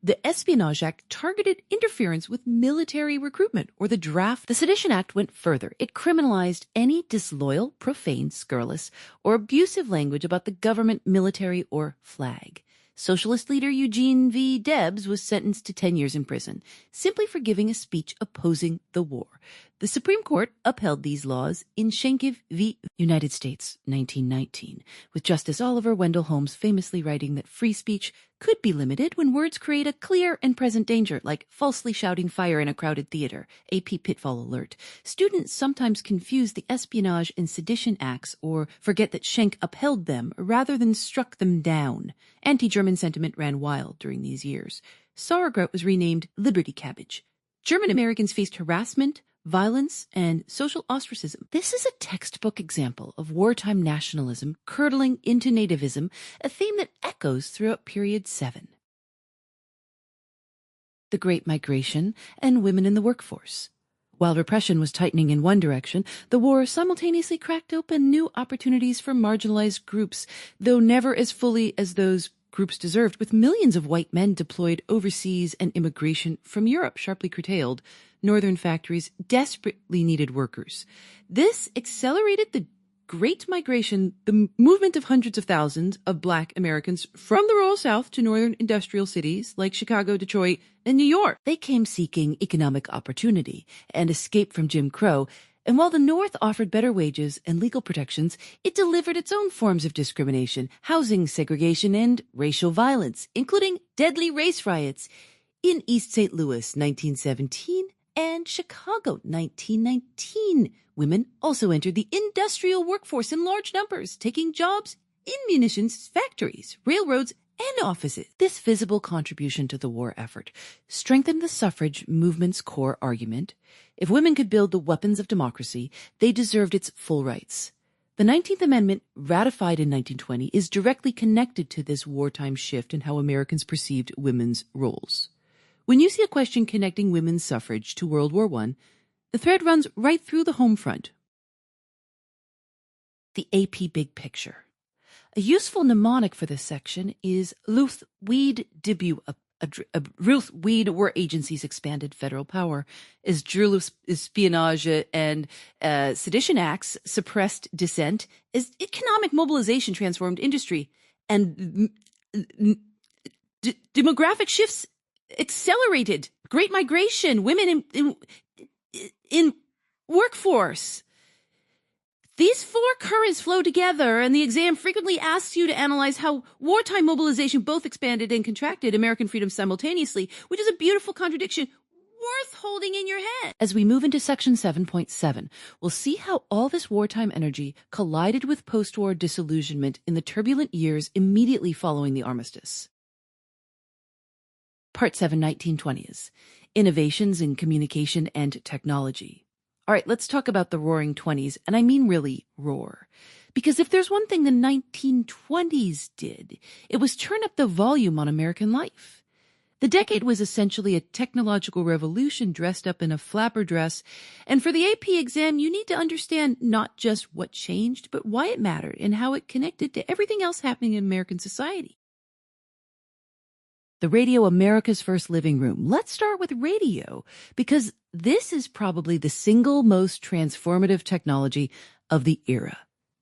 The Espionage Act targeted interference with military recruitment or the draft. The Sedition Act went further. It criminalized any disloyal, profane, scurrilous, or abusive language about the government, military, or flag. Socialist leader Eugene V. Debs was sentenced to 10 years in prison, simply for giving a speech opposing the war. The Supreme Court upheld these laws in Shenkiv v. United States, 1919, with Justice Oliver Wendell Holmes famously writing that free speech could be limited when words create a clear and present danger, like falsely shouting fire in a crowded theater, AP pitfall alert. Students sometimes confuse the Espionage and Sedition Acts or forget that Schenck upheld them rather than struck them down. Anti-German sentiment ran wild during these years. Sauerkraut was renamed Liberty Cabbage. German Americans faced harassment, violence, and social ostracism. This is a textbook example of wartime nationalism curdling into nativism, a theme that echoes throughout Period 7. The Great Migration and women in the workforce. While repression was tightening in one direction, the war simultaneously cracked open new opportunities for marginalized groups, though never as fully as those groups deserved, with millions of white men deployed overseas and immigration from Europe sharply curtailed. Northern factories desperately needed workers. This accelerated the Great Migration, the movement of hundreds of thousands of Black Americans from the rural South to northern industrial cities like Chicago, Detroit, and New York. They came seeking economic opportunity and escape from Jim Crow, and while the North offered better wages and legal protections, it delivered its own forms of discrimination, housing segregation, and racial violence, including deadly race riots in East St. Louis, 1917, and Chicago, 1919. Women also entered the industrial workforce in large numbers, taking jobs in munitions factories, railroads, and offices. This visible contribution to the war effort strengthened the suffrage movement's core argument. If women could build the weapons of democracy, they deserved its full rights. The 19th Amendment, ratified in 1920, is directly connected to this wartime shift in how Americans perceived women's roles. When you see a question connecting women's suffrage to World War I, the thread runs right through the home front. The AP Big Picture. A useful mnemonic for this section is Ruth Weed debut. Ruth Weed were agencies expanded federal power as drill espionage and sedition acts suppressed dissent, as economic mobilization transformed industry, and demographic shifts accelerated. Great migration, women in workforce. These four currents flow together, and the exam frequently asks you to analyze how wartime mobilization both expanded and contracted American freedom simultaneously, which is a beautiful contradiction worth holding in your head. As we move into section 7.7, we'll see how all this wartime energy collided with post-war disillusionment in the turbulent years immediately following the armistice. Part 7, 1920s. Innovations in communication and technology. All right, let's talk about the roaring 20s, and I mean really roar. Because if there's one thing the 1920s did, it was turn up the volume on American life. The decade was essentially a technological revolution dressed up in a flapper dress, and for the AP exam, you need to understand not just what changed, but why it mattered and how it connected to everything else happening in American society. The radio, America's first living room. Let's start with radio, because this is probably the single most transformative technology of the era.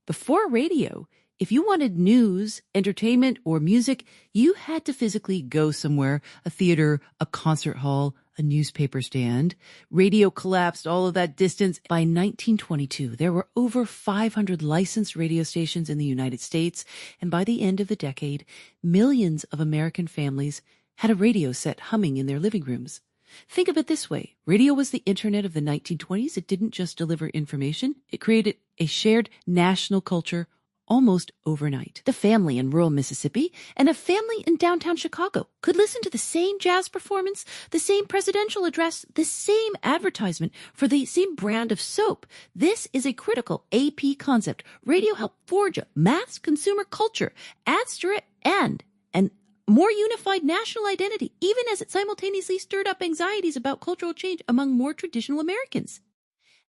Before radio, if you wanted news, entertainment, or music, you had to physically go somewhere, a theater, a concert hall, a newspaper stand. Radio collapsed all of that distance. By 1922, there were over 500 licensed radio stations in the United States, and by the end of the decade, millions of American families had a radio set humming in their living rooms. Think of it this way. Radio was the internet of the 1920s. It didn't just deliver information. It created a shared national culture almost overnight. The family in rural Mississippi and a family in downtown Chicago could listen to the same jazz performance, the same presidential address, the same advertisement for the same brand of soap. This is a critical AP concept. Radio helped forge a mass consumer culture, adds to it, and more unified national identity, even as it simultaneously stirred up anxieties about cultural change among more traditional Americans.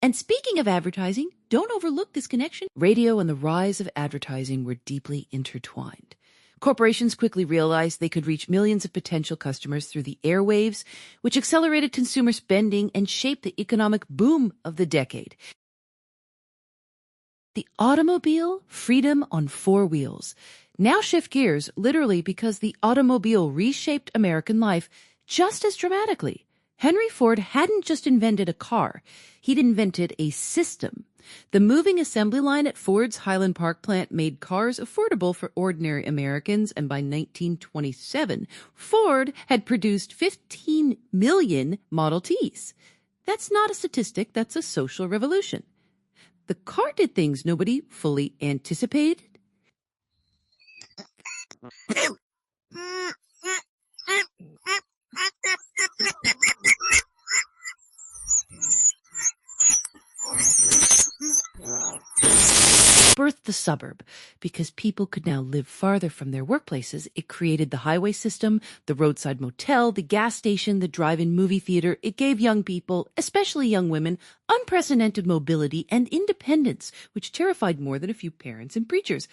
And speaking of advertising, don't overlook this connection. Radio and the rise of advertising were deeply intertwined. Corporations quickly realized they could reach millions of potential customers through the airwaves, which accelerated consumer spending and shaped the economic boom of the decade. The automobile, freedom on four wheels. Now shift gears, literally, because the automobile reshaped American life just as dramatically. Henry Ford hadn't just invented a car. He'd invented a system. The moving assembly line at Ford's Highland Park plant made cars affordable for ordinary Americans, and by 1927, Ford had produced 15 million Model Ts. That's not a statistic, that's a social revolution. The car did things nobody fully anticipated. Birthed the suburb, Because people could now live farther from their workplaces, it created the highway system, the roadside motel, the gas station, the drive-in movie theater. It gave young people, especially young women, unprecedented mobility and independence, which terrified more than a few parents and preachers.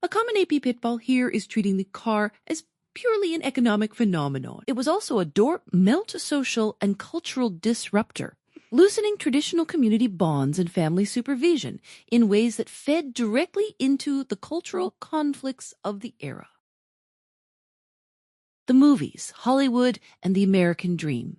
A common AP pitfall here is treating the car as purely an economic phenomenon. It was also a melt social and cultural disruptor, loosening traditional community bonds and family supervision in ways that fed directly into the cultural conflicts of the era. The movies, Hollywood, and the American dream.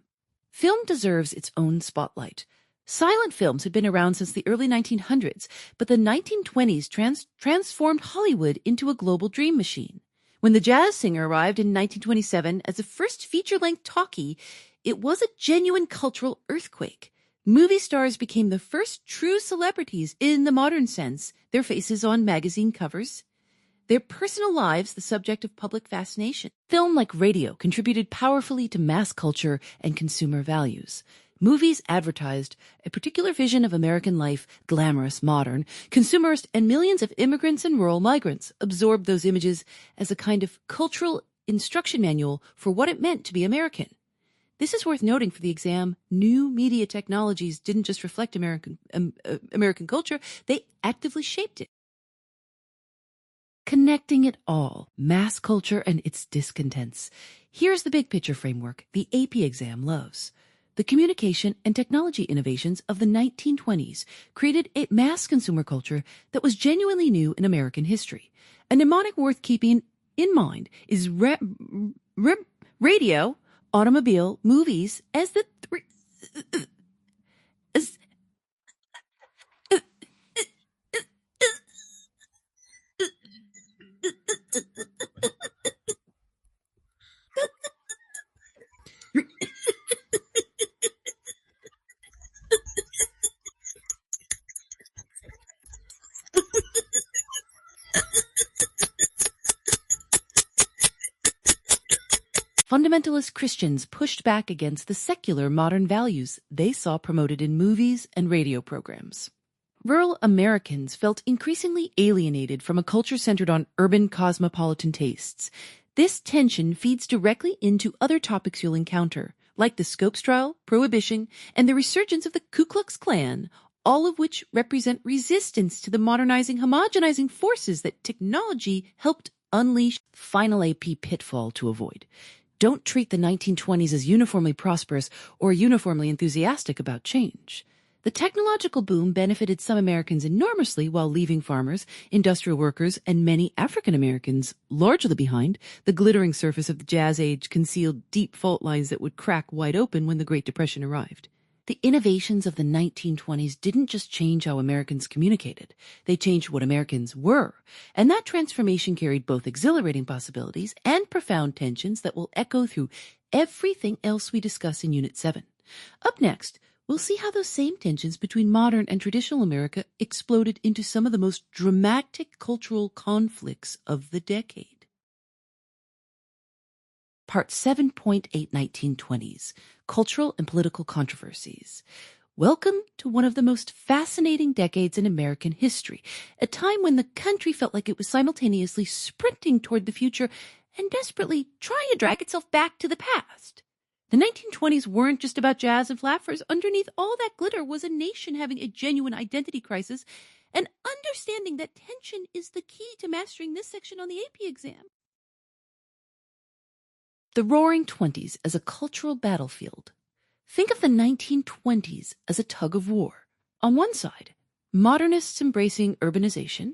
Film deserves its own spotlight. Silent films had been around since the early 1900s, but the 1920s transformed Hollywood into a global dream machine. When The Jazz Singer arrived in 1927 as the first feature-length talkie, it was a genuine cultural earthquake. Movie stars became the first true celebrities in the modern sense, their faces on magazine covers, their personal lives the subject of public fascination. Film, like radio, contributed powerfully to mass culture and consumer values. Movies advertised a particular vision of American life, glamorous, modern, consumerist, and millions of immigrants and rural migrants absorbed those images as a kind of cultural instruction manual for what it meant to be American. This is worth noting for the exam. New media technologies didn't just reflect American culture, they actively shaped it. Connecting it all, mass culture and its discontents. Here's the big picture framework the AP exam loves. The communication and technology innovations of the 1920s created a mass consumer culture that was genuinely new in American history. A mnemonic worth keeping in mind is radio, automobile, movies as the three. Fundamentalist Christians pushed back against the secular modern values they saw promoted in movies and radio programs. Rural Americans felt increasingly alienated from a culture centered on urban cosmopolitan tastes. This tension feeds directly into other topics you'll encounter, like the Scopes trial, prohibition, and the resurgence of the Ku Klux Klan, all of which represent resistance to the modernizing, homogenizing forces that technology helped unleash. Final AP pitfall to avoid. Don't treat the 1920s as uniformly prosperous or uniformly enthusiastic about change. The technological boom benefited some Americans enormously while leaving farmers, industrial workers, and many African Americans largely behind. The glittering surface of the Jazz Age concealed deep fault lines that would crack wide open when the Great Depression arrived. The innovations of the 1920s didn't just change how Americans communicated. They changed what Americans were. And that transformation carried both exhilarating possibilities and profound tensions that will echo through everything else we discuss in Unit 7. Up next, we'll see how those same tensions between modern and traditional America exploded into some of the most dramatic cultural conflicts of the decade. Part 7.8 1920s, Cultural and Political Controversies. Welcome to one of the most fascinating decades in American history, a time when the country felt like it was simultaneously sprinting toward the future and desperately trying to drag itself back to the past. The 1920s weren't just about jazz and flappers. Underneath all that glitter was a nation having a genuine identity crisis, and understanding that tension is the key to mastering this section on the AP exam. The Roaring Twenties as a cultural battlefield. Think of the 1920s as a tug of war. On one side, modernists embracing urbanization,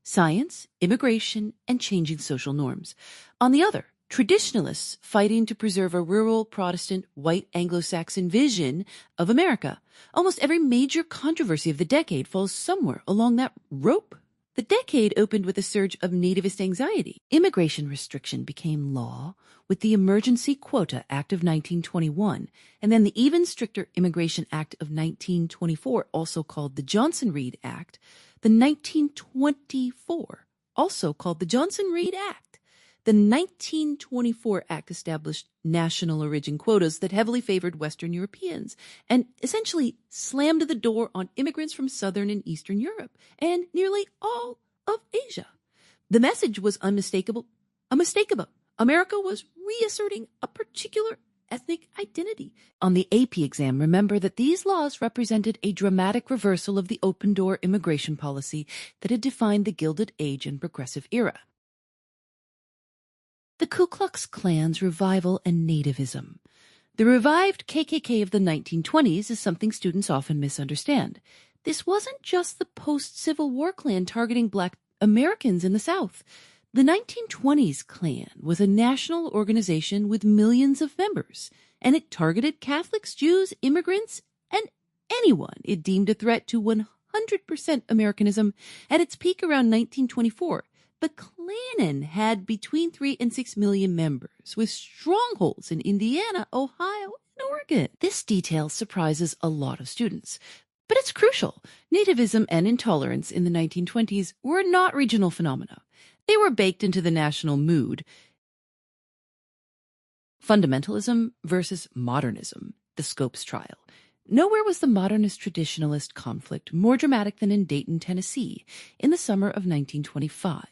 science, immigration, and changing social norms. On the other, traditionalists fighting to preserve a rural, Protestant, white Anglo-Saxon vision of America. Almost every major controversy of the decade falls somewhere along that rope. The decade opened with a surge of nativist anxiety. Immigration restriction became law with the Emergency Quota Act of 1921, and then the even stricter Immigration Act of 1924, also called the Johnson-Reed Act, the 1924, also called the Johnson-Reed Act. The 1924 Act established national origin quotas that heavily favored Western Europeans and essentially slammed the door on immigrants from Southern and Eastern Europe and nearly all of Asia. The message was unmistakable. America was reasserting a particular ethnic identity. On the AP exam, remember that these laws represented a dramatic reversal of the open-door immigration policy that had defined the Gilded Age and Progressive era. The Ku Klux Klan's revival and nativism. The revived KKK of the 1920s is something students often misunderstand. This wasn't just the post-Civil War Klan targeting Black Americans in the South. The 1920s Klan was a national organization with millions of members, and it targeted Catholics, Jews, immigrants, and anyone it deemed a threat to 100% Americanism. At its peak around 1924, the Klan had between 3 and 6 million members, with strongholds in Indiana, Ohio, and Oregon. This detail surprises a lot of students, but it's crucial. Nativism and intolerance in the 1920s were not regional phenomena. They were baked into the national mood. Fundamentalism versus modernism, the Scopes trial. Nowhere was the modernist-traditionalist conflict more dramatic than in Dayton, Tennessee, in the summer of 1925.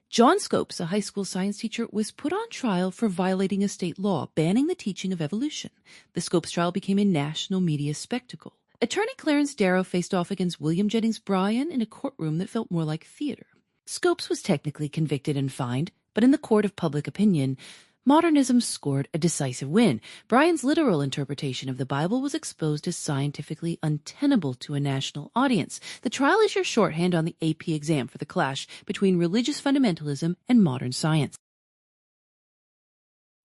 John Scopes, a high school science teacher, was put on trial for violating a state law banning the teaching of evolution. The Scopes trial became a national media spectacle. Attorney Clarence Darrow faced off against William Jennings Bryan in a courtroom that felt more like theater. Scopes was technically convicted and fined, but in the court of public opinion, modernism scored a decisive win. Bryan's literal interpretation of the Bible was exposed as scientifically untenable to a national audience. The trial is your shorthand on the AP exam for the clash between religious fundamentalism and modern science.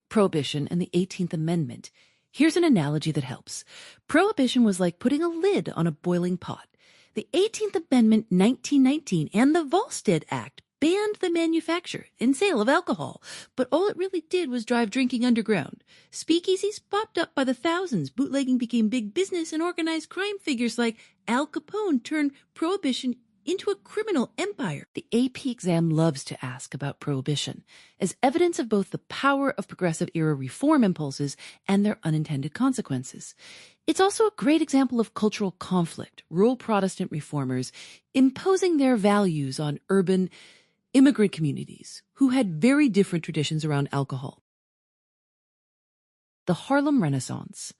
Prohibition and the 18th Amendment. Here's an analogy that helps. Prohibition was like putting a lid on a boiling pot. The 18th Amendment 1919 and the Volstead Act banned the manufacture and sale of alcohol, but all it really did was drive drinking underground. Speakeasies popped up by the thousands, bootlegging became big business, and organized crime figures like Al Capone turned prohibition into a criminal empire. The AP exam loves to ask about prohibition as evidence of both the power of progressive era reform impulses and their unintended consequences. It's also a great example of cultural conflict, rural Protestant reformers imposing their values on urban immigrant communities who had very different traditions around alcohol. The Harlem Renaissance.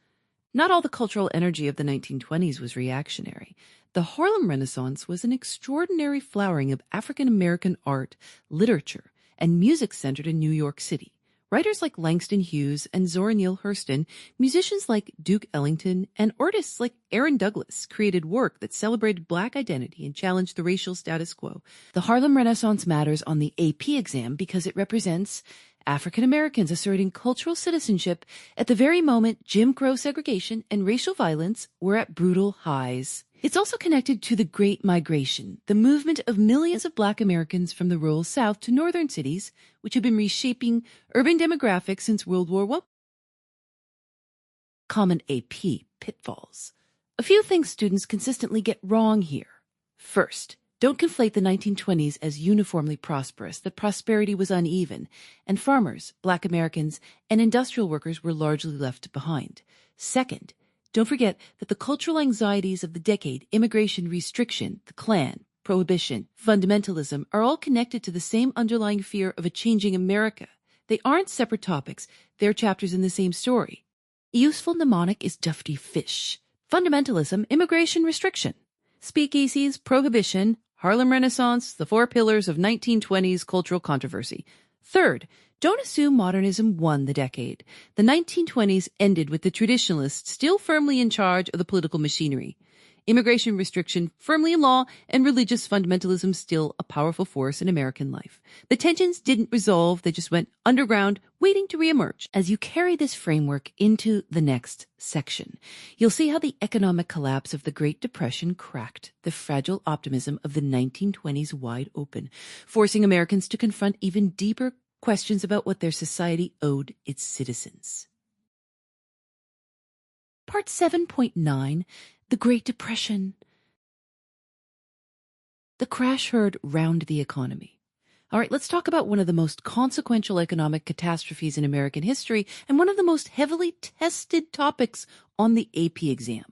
Not all the cultural energy of the 1920s was reactionary. The Harlem Renaissance was an extraordinary flowering of African-American art, literature, and music centered in New York City. Writers like Langston Hughes and Zora Neale Hurston, musicians like Duke Ellington, and artists like Aaron Douglas created work that celebrated Black identity and challenged the racial status quo. The Harlem Renaissance matters on the AP exam because it represents African Americans asserting cultural citizenship at the very moment Jim Crow segregation and racial violence were at brutal highs. It's also connected to the Great Migration, the movement of millions of Black Americans from the rural South to northern cities, which have been reshaping urban demographics since World War I. Common AP pitfalls. A few things students consistently get wrong here. First, don't conflate the 1920s as uniformly prosperous, that prosperity was uneven, and farmers, Black Americans, and industrial workers were largely left behind. Second, don't forget that the cultural anxieties of the decade, immigration restriction, the Klan, prohibition, fundamentalism, are all connected to the same underlying fear of a changing America. They aren't separate topics. They're chapters in the same story. A useful mnemonic is Dufty Fish. Fundamentalism, immigration restriction. Speakeasies, prohibition, Harlem Renaissance, the four pillars of 1920s cultural controversy. Third, don't assume modernism won the decade. The 1920s ended with the traditionalists still firmly in charge of the political machinery. Immigration restriction firmly in law, and religious fundamentalism still a powerful force in American life. The tensions didn't resolve, they just went underground, waiting to reemerge. As you carry this framework into the next section, you'll see how the economic collapse of the Great Depression cracked the fragile optimism of the 1920s wide open, forcing Americans to confront even deeper questions about what their society owed its citizens. Part 7.9, The Great Depression. The crash herd round the economy. All right, let's talk about one of the most consequential economic catastrophes in American history and one of the most heavily tested topics on the AP exam.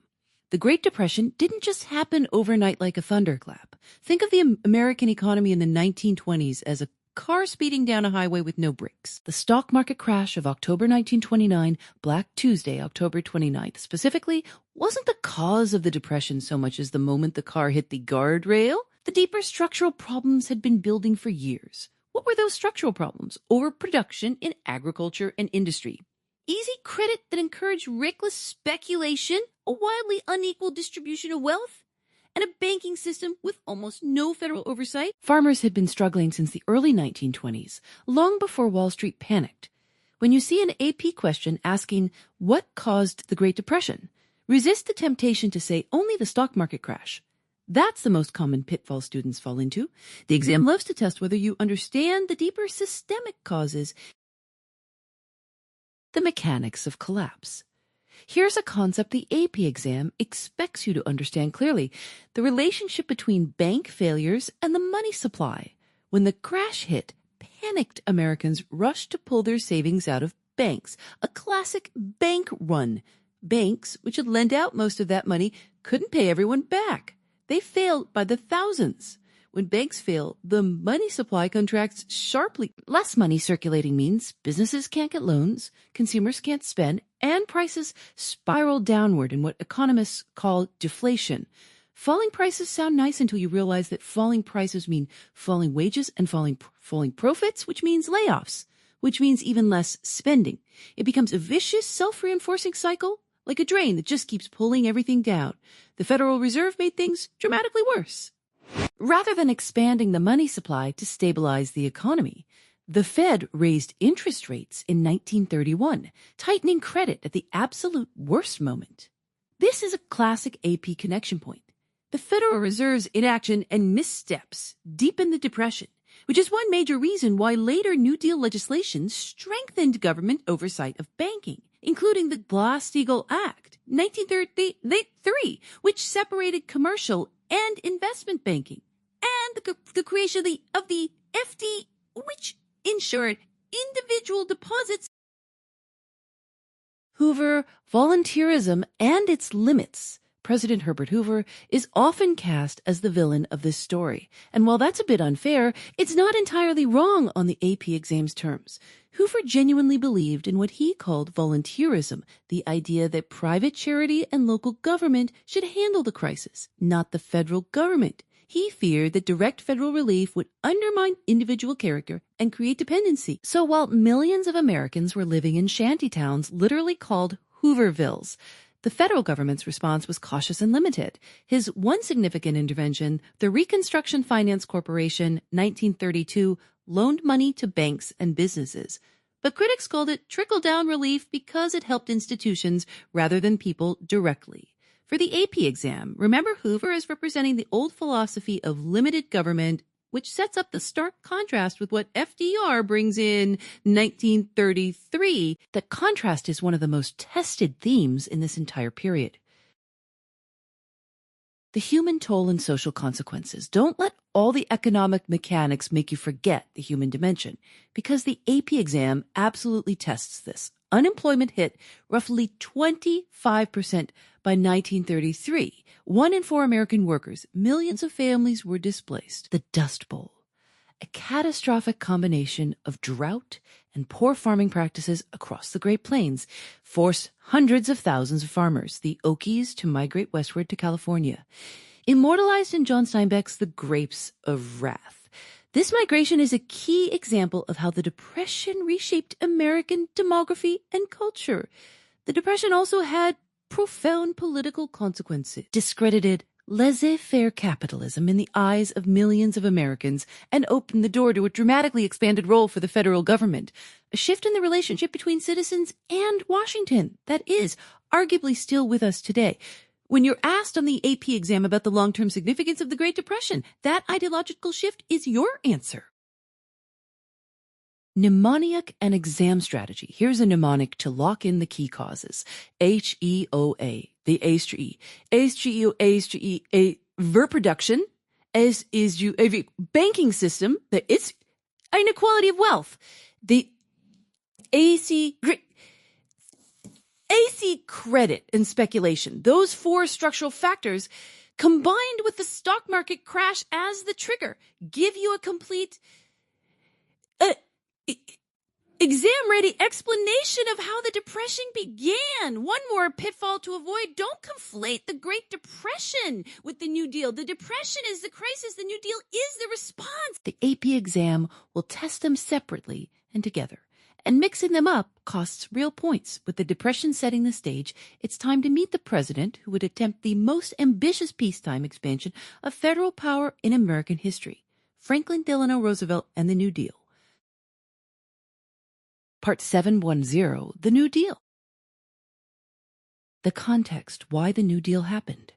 The Great Depression didn't just happen overnight like a thunderclap. Think of the American economy in the 1920s as a car speeding down a highway with no brakes. The stock market crash of October 1929, Black Tuesday, October 29th, specifically, wasn't the cause of the Depression so much as the moment the car hit the guardrail. The deeper structural problems had been building for years. What were those structural problems? Overproduction in agriculture and industry. Easy credit that encouraged reckless speculation, a wildly unequal distribution of wealth, and a banking system with almost no federal oversight. Farmers had been struggling since the early 1920s, long before Wall Street panicked. When you see an AP question asking what caused the Great Depression, resist the temptation to say only the stock market crash. That's the most common pitfall students fall into. The exam loves to test whether you understand the deeper systemic causes, the mechanics of collapse. Here's a concept the AP exam expects you to understand clearly: the relationship between bank failures and the money supply. When the crash hit, panicked Americans rushed to pull their savings out of banks, a classic bank run. Banks, which had lent out most of that money, couldn't pay everyone back. They failed by the thousands. When banks fail, the money supply contracts sharply. Less money circulating means businesses can't get loans, consumers can't spend, and prices spiral downward in what economists call deflation. Falling prices sound nice until you realize that falling prices mean falling wages and falling profits, which means layoffs, which means even less spending. It becomes a vicious, self-reinforcing cycle, like a drain that just keeps pulling everything down. The Federal Reserve made things dramatically worse. Rather than expanding the money supply to stabilize the economy, the Fed raised interest rates in 1931, tightening credit at the absolute worst moment. This is a classic AP connection point. The Federal Reserve's inaction and missteps deepened the Depression, which is one major reason why later New Deal legislation strengthened government oversight of banking, including the Glass-Steagall Act, 1933, which separated commercial and investment banking, and the creation of the FD, which ensured individual deposits. Hoover, volunteerism, and its limits. President Herbert Hoover is often cast as the villain of this story. And while that's a bit unfair, it's not entirely wrong on the AP exam's terms. Hoover genuinely believed in what he called volunteerism, the idea that private charity and local government should handle the crisis, not the federal government. He feared that direct federal relief would undermine individual character and create dependency. So while millions of Americans were living in shantytowns literally called Hoovervilles, the federal government's response was cautious and limited. His one significant intervention, the Reconstruction Finance Corporation, 1932, loaned money to banks and businesses. But critics called it trickle-down relief because it helped institutions rather than people directly. For the AP exam, remember Hoover as representing the old philosophy of limited government, which sets up the stark contrast with what FDR brings in 1933. That contrast is one of the most tested themes in this entire period. The human toll and social consequences. Don't let all the economic mechanics make you forget the human dimension, because the AP exam absolutely tests this. Unemployment hit roughly 25% by 1933. 1 in 4 American workers, millions of families were displaced. The Dust Bowl, a catastrophic combination of drought and poor farming practices across the Great Plains, forced hundreds of thousands of farmers, the Okies, to migrate westward to California. Immortalized in John Steinbeck's The Grapes of Wrath, this migration is a key example of how the Depression reshaped American demography and culture. The Depression also had profound political consequences, discredited laissez-faire capitalism in the eyes of millions of Americans, and opened the door to a dramatically expanded role for the federal government, a shift in the relationship between citizens and Washington that is arguably still with us today. When you're asked on the AP exam about the long-term significance of the Great Depression, that ideological shift is your answer. Mnemonic and exam strategy. Here's a mnemonic to lock in the key causes. HEOA, the A-E. A, verb production. S is you, a banking system. It's inequality of wealth. The AC credit and speculation. Those 4 structural factors combined with the stock market crash as the trigger give you a complete Exam-ready explanation of how the Depression began. One more pitfall to avoid. Don't conflate the Great Depression with the New Deal. The Depression is the crisis. The New Deal is the response. The AP exam will test them separately and together. And mixing them up costs real points. With the Depression setting the stage, it's time to meet the president who would attempt the most ambitious peacetime expansion of federal power in American history, Franklin Delano Roosevelt and the New Deal. Part 710, The New Deal. The context why the New Deal happened.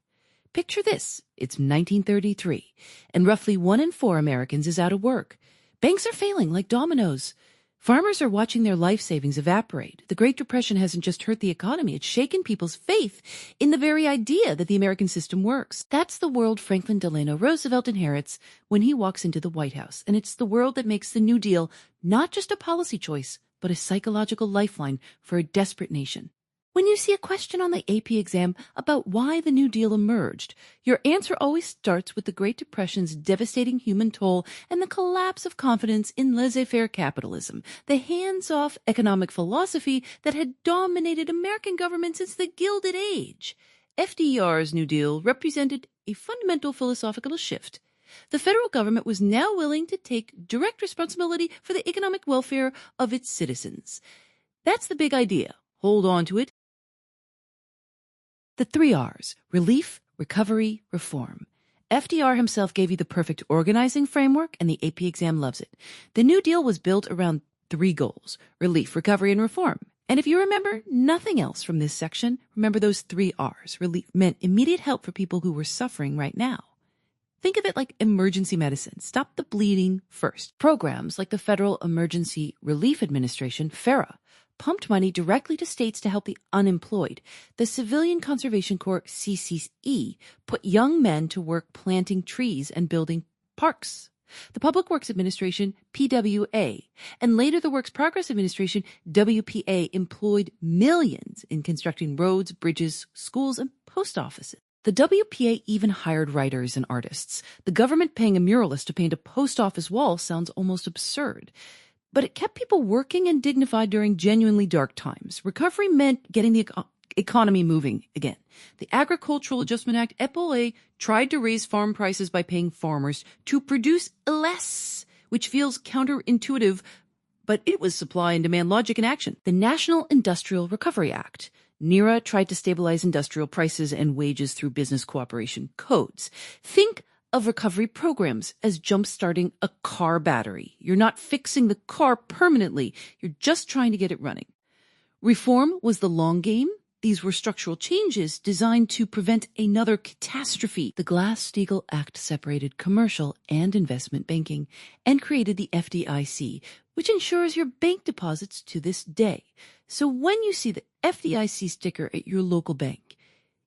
Picture this. It's 1933, and roughly 1 in 4 Americans is out of work. Banks are failing like dominoes. Farmers are watching their life savings evaporate. The Great Depression hasn't just hurt the economy, it's shaken people's faith in the very idea that the American system works. That's the world Franklin Delano Roosevelt inherits when he walks into the White House, and it's the world that makes the New Deal not just a policy choice, but a psychological lifeline for a desperate nation. When you see a question on the AP exam about why the New Deal emerged, your answer always starts with the Great Depression's devastating human toll and the collapse of confidence in laissez-faire capitalism, the hands-off economic philosophy that had dominated American government since the Gilded Age. FDR's New Deal represented a fundamental philosophical shift. The federal government was now willing to take direct responsibility for the economic welfare of its citizens. That's the big idea. Hold on to it. The 3 R's: relief, recovery, reform. FDR himself gave you the perfect organizing framework, and the AP exam loves it. The New Deal was built around 3 goals: relief, recovery, and reform. And if you remember nothing else from this section, remember those 3 R's. Relief meant immediate help for people who were suffering right now. Think of it like emergency medicine. Stop the bleeding first. Programs like the Federal Emergency Relief Administration, FERA, pumped money directly to states to help the unemployed. The Civilian Conservation Corps, CCE, put young men to work planting trees and building parks. The Public Works Administration, PWA, and later the Works Progress Administration, WPA, employed millions in constructing roads, bridges, schools, and post offices. The WPA even hired writers and artists. The government paying a muralist to paint a post office wall sounds almost absurd. But it kept people working and dignified during genuinely dark times. Recovery meant getting the economy moving again. The Agricultural Adjustment Act, EPA, tried to raise farm prices by paying farmers to produce less, which feels counterintuitive, but it was supply and demand logic in action. The National Industrial Recovery Act. NIRA tried to stabilize industrial prices and wages through business cooperation codes. Think of recovery programs as jump-starting a car battery. You're not fixing the car permanently. You're just trying to get it running. Reform was the long game. These were structural changes designed to prevent another catastrophe. The Glass-Steagall Act separated commercial and investment banking and created the FDIC, which ensures your bank deposits to this day. So when you see the FDIC sticker at your local bank,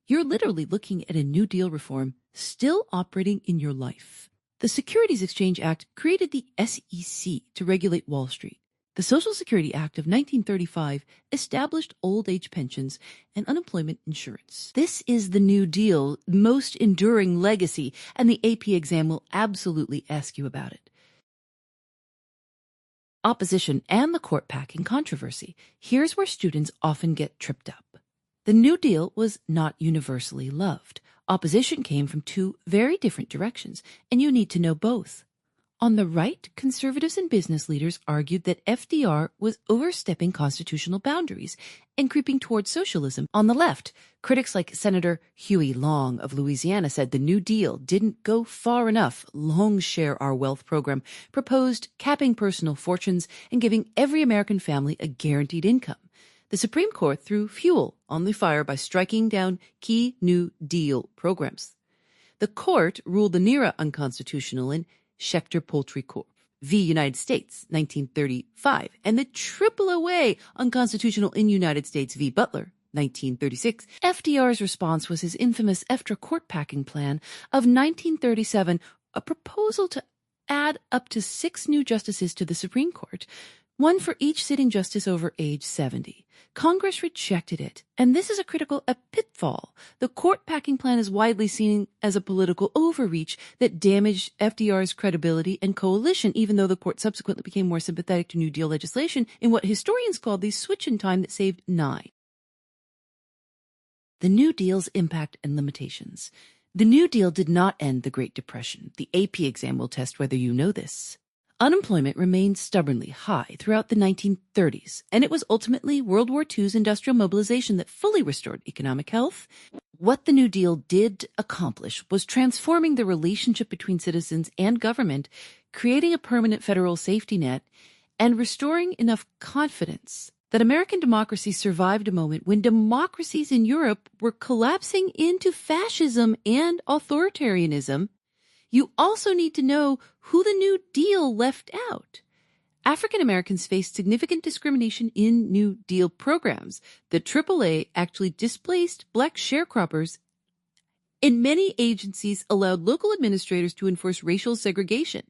you're literally looking at a New Deal reform still operating in your life. The Securities Exchange Act created the SEC to regulate Wall Street. The Social Security Act of 1935 established old age pensions and unemployment insurance. This is the New Deal's most enduring legacy, and the AP exam will absolutely ask you about it. Opposition and the court packing controversy. Here's where students often get tripped up. The New Deal was not universally loved. Opposition came from 2 very different directions, and you need to know both. On the right, conservatives and business leaders argued that FDR was overstepping constitutional boundaries and creeping towards socialism. On the left, critics like Senator Huey Long of Louisiana said the New Deal didn't go far enough. Long's Share Our Wealth program proposed capping personal fortunes and giving every American family a guaranteed income. The Supreme Court threw fuel on the fire by striking down key New Deal programs. The court ruled the NIRA unconstitutional in Schechter Poultry Corp. v. United States, 1935, and the AAA unconstitutional in United States v. Butler, 1936. FDR's response was his infamous EFTRA court packing plan of 1937, a proposal to add up to 6 new justices to the Supreme Court, one for each sitting justice over age 70. Congress rejected it, and this is a pitfall. The court packing plan is widely seen as a political overreach that damaged FDR's credibility and coalition, even though the court subsequently became more sympathetic to New Deal legislation in what historians called the switch in time that saved 9. The New Deal's impact and limitations. The New Deal did not end the Great Depression. The AP exam will test whether you know this. Unemployment remained stubbornly high throughout the 1930s, and it was ultimately World War II's industrial mobilization that fully restored economic health. What the New Deal did accomplish was transforming the relationship between citizens and government, creating a permanent federal safety net, and restoring enough confidence that American democracy survived a moment when democracies in Europe were collapsing into fascism and authoritarianism. You also need to know who the New Deal left out. African Americans faced significant discrimination in New Deal programs. The AAA actually displaced black sharecroppers, and many agencies allowed local administrators to enforce racial segregation.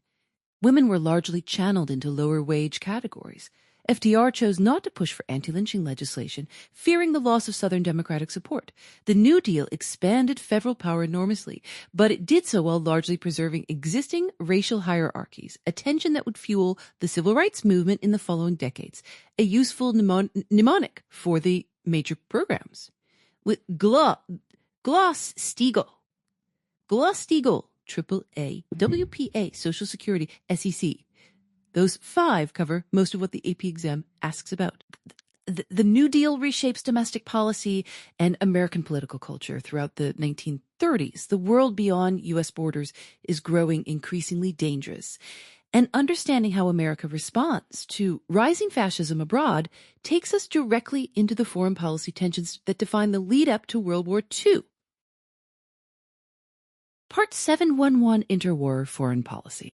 Women were largely channeled into lower wage categories. FDR chose not to push for anti-lynching legislation, fearing the loss of Southern Democratic support. The New Deal expanded federal power enormously, but it did so while largely preserving existing racial hierarchies, a tension that would fuel the civil rights movement in the following decades, a useful mnemonic for the major programs. With Glass-Steagall, AAA, WPA, Social Security, SEC. Those 5 cover most of what the AP exam asks about. The New Deal reshapes domestic policy and American political culture throughout the 1930s. The world beyond U.S. borders is growing increasingly dangerous. And understanding how America responds to rising fascism abroad takes us directly into the foreign policy tensions that define the lead-up to World War II. Part 711, Interwar Foreign Policy.